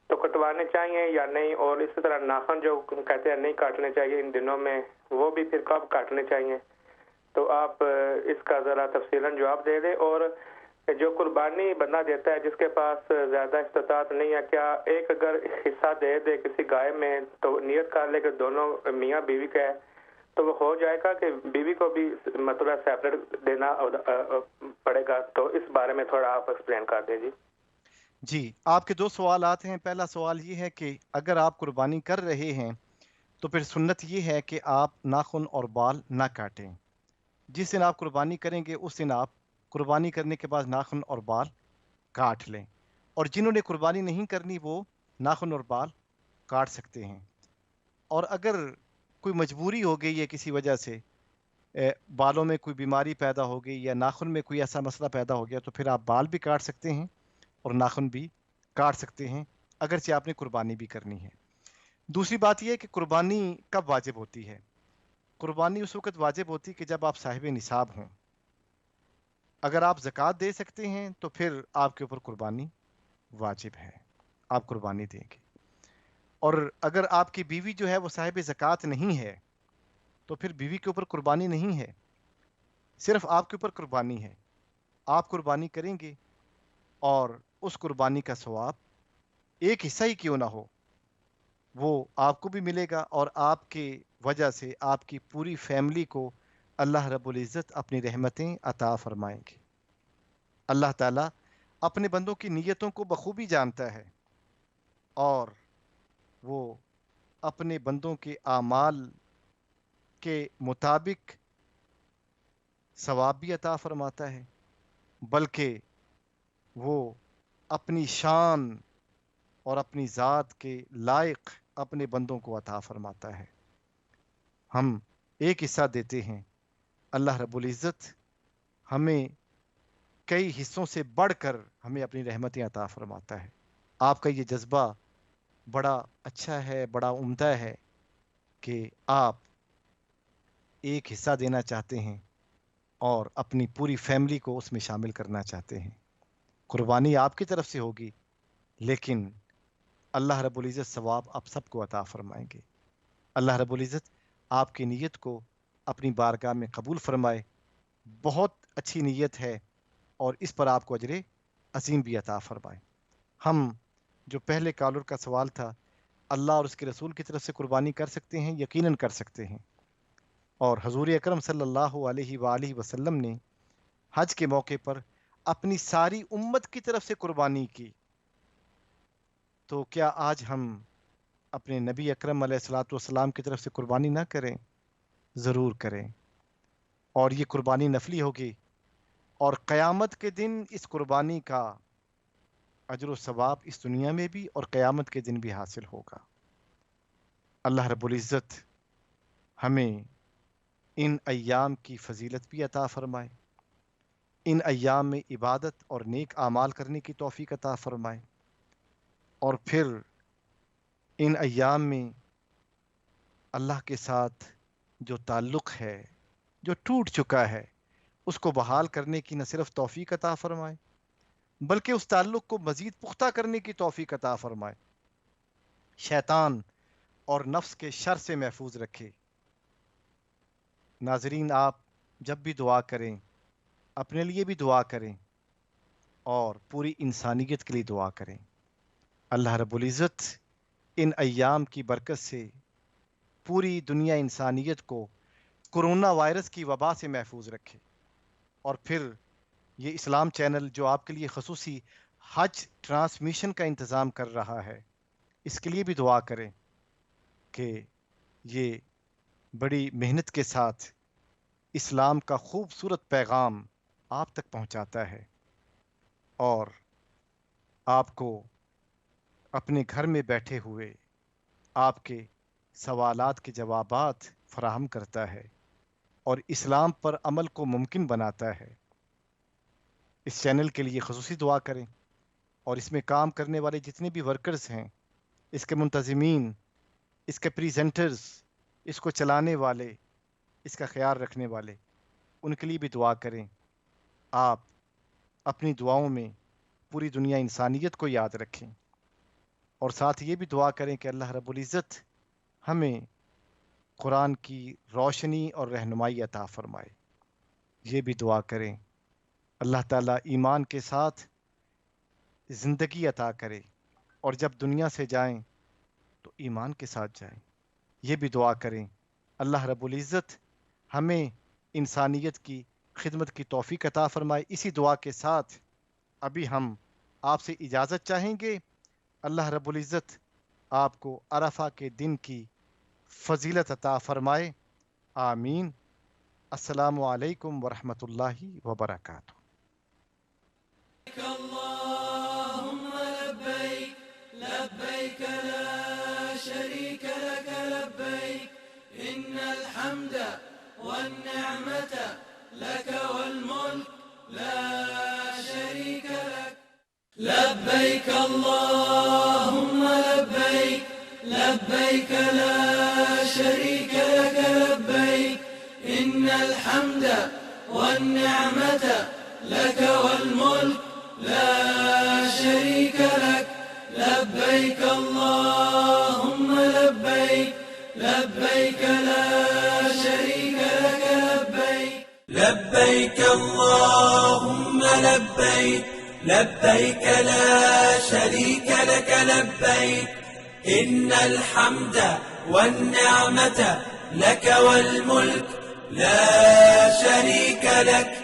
تو کٹوانے چاہیے یا نہیں؟ اور اسی طرح ناخن جو کہتے ہیں نہیں کاٹنے چاہیے ان دنوں میں، وہ بھی پھر کب کاٹنے چاہیے؟ تو آپ اس کا ذرا تفصیلاً جواب دے دیں۔ اور جو قربانی بندہ دیتا ہے جس کے پاس زیادہ استطاعت نہیں ہے، کیا ایک اگر حصہ دے دے کسی گائے میں تو نیت کر لے کہ دونوں میاں بیوی کا ہے تو وہ ہو جائے گا، کہ بیوی کو بھی مطلب سیپریٹ دینا پڑے گا؟ تو اس بارے میں تھوڑا آپ ایکسپلین کر دیں۔ جی آپ کے دو سوالات ہیں۔ پہلا سوال یہ ہے کہ اگر آپ قربانی کر رہے ہیں تو پھر سنت یہ ہے کہ آپ ناخن اور بال نہ کاٹیں۔ جس دن آپ قربانی کریں گے اس دن آپ قربانی کرنے کے بعد ناخن اور بال کاٹ لیں، اور جنہوں نے قربانی نہیں کرنی وہ ناخن اور بال کاٹ سکتے ہیں۔ اور اگر کوئی مجبوری ہو گئی ہے کسی وجہ سے، بالوں میں کوئی بیماری پیدا ہو گئی یا ناخن میں کوئی ایسا مسئلہ پیدا ہو گیا، تو پھر آپ بال بھی کاٹ سکتے ہیں اور ناخن بھی کاٹ سکتے ہیں، اگرچہ آپ نے قربانی بھی کرنی ہے۔ دوسری بات یہ ہے کہ قربانی کب واجب ہوتی ہے؟ قربانی اس وقت واجب ہوتی ہے کہ جب آپ صاحب نصاب ہوں۔ اگر آپ زکوٰۃ دے سکتے ہیں تو پھر آپ کے اوپر قربانی واجب ہے، آپ قربانی دیں گے۔ اور اگر آپ کی بیوی جو ہے وہ صاحب زکوٰۃ نہیں ہے تو پھر بیوی کے اوپر قربانی نہیں ہے، صرف آپ کے اوپر قربانی ہے۔ آپ قربانی کریں گے اور اس قربانی کا ثواب ایک حصہ ہی کیوں نہ ہو وہ آپ کو بھی ملے گا، اور آپ کے وجہ سے آپ کی پوری فیملی کو اللہ رب العزت اپنی رحمتیں عطا فرمائیں گے۔ اللہ تعالیٰ اپنے بندوں کی نیتوں کو بخوبی جانتا ہے، اور وہ اپنے بندوں کے اعمال کے مطابق ثواب بھی عطا فرماتا ہے، بلکہ وہ اپنی شان اور اپنی ذات کے لائق اپنے بندوں کو عطا فرماتا ہے۔ ہم ایک حصہ دیتے ہیں، اللہ رب العزت ہمیں کئی حصوں سے بڑھ کر ہمیں اپنی رحمتیں عطا فرماتا ہے۔ آپ کا یہ جذبہ بڑا اچھا ہے، بڑا عمدہ ہے کہ آپ ایک حصہ دینا چاہتے ہیں اور اپنی پوری فیملی کو اس میں شامل کرنا چاہتے ہیں۔ قربانی آپ کی طرف سے ہوگی، لیکن اللہ رب العزت ثواب آپ سب کو عطا فرمائیں گے۔ اللہ رب العزت آپ کی نیت کو اپنی بارگاہ میں قبول فرمائے۔ بہت اچھی نیت ہے اور اس پر آپ کو اجر عظیم بھی عطا فرمائے۔ ہم جو پہلے کالر کا سوال تھا، اللہ اور اس کے رسول کی طرف سے قربانی کر سکتے ہیں؟ یقیناً کر سکتے ہیں، اور حضور اکرم صلی اللہ علیہ وآلہ وسلم نے حج کے موقع پر اپنی ساری امت کی طرف سے قربانی کی، تو کیا آج ہم اپنے نبی اکرم علیہ الصلوۃ والسلام کی طرف سے قربانی نہ کریں؟ ضرور کریں، اور یہ قربانی نفلی ہوگی، اور قیامت کے دن اس قربانی کا اجر و ثواب اس دنیا میں بھی اور قیامت کے دن بھی حاصل ہوگا۔ اللہ رب العزت ہمیں ان ایام کی فضیلت بھی عطا فرمائے، ان ایام میں عبادت اور نیک اعمال کرنے کی توفیق عطا فرمائے، اور پھر ان ایام میں اللہ کے ساتھ جو تعلق ہے جو ٹوٹ چکا ہے اس کو بحال کرنے کی نہ صرف توفیق عطا فرمائے بلکہ اس تعلق کو مزید پختہ کرنے کی توفیق عطا فرمائے، شیطان اور نفس کے شر سے محفوظ رکھے۔ ناظرین، آپ جب بھی دعا کریں اپنے لیے بھی دعا کریں اور پوری انسانیت کے لیے دعا کریں۔ اللہ رب العزت ان ایام کی برکت سے پوری دنیا انسانیت کو کرونا وائرس کی وبا سے محفوظ رکھے، اور پھر یہ اسلام چینل جو آپ کے لیے خصوصی حج ٹرانسمیشن کا انتظام کر رہا ہے، اس کے لیے بھی دعا کریں کہ یہ بڑی محنت کے ساتھ اسلام کا خوبصورت پیغام آپ تک پہنچاتا ہے اور آپ کو اپنے گھر میں بیٹھے ہوئے آپ کے سوالات کے جوابات فراہم کرتا ہے اور اسلام پر عمل کو ممکن بناتا ہے۔ اس چینل کے لیے خصوصی دعا کریں، اور اس میں کام کرنے والے جتنے بھی ورکرز ہیں، اس کے منتظمین، اس کے پریزنٹرز، اس کو چلانے والے، اس کا خیال رکھنے والے، ان کے لیے بھی دعا کریں۔ آپ اپنی دعاؤں میں پوری دنیا انسانیت کو یاد رکھیں، اور ساتھ یہ بھی دعا کریں کہ اللہ رب العزت ہمیں قرآن کی روشنی اور رہنمائی عطا فرمائے۔ یہ بھی دعا کریں اللہ تعالیٰ ایمان کے ساتھ زندگی عطا کرے، اور جب دنیا سے جائیں تو ایمان کے ساتھ جائیں۔ یہ بھی دعا کریں اللہ رب العزت ہمیں انسانیت کی خدمت کی توفیق عطا فرمائے۔ اسی دعا کے ساتھ ابھی ہم آپ سے اجازت چاہیں گے۔ اللہ رب العزت آپ کو عرفہ کے دن کی فضیلت عطا فرمائے، آمین۔ السلام علیکم ورحمۃ اللہ وبرکاتہ۔ اللهم لبيك لبيك لا شريك لك لبيك إن الحمد والنعمة لك والملك لا شريك لك لبيك اللهم لبيك لبيك لا شريك لك لبيك إن الحمد والنعمة لك والملك لا شريك لك لبيك اللهم لبيك لبيك لا شريك لك لبيك لبيك اللهم لبيك لبيك لا شريك لك لبيك إن الحمد والنعمة لك والملك لا شريك لك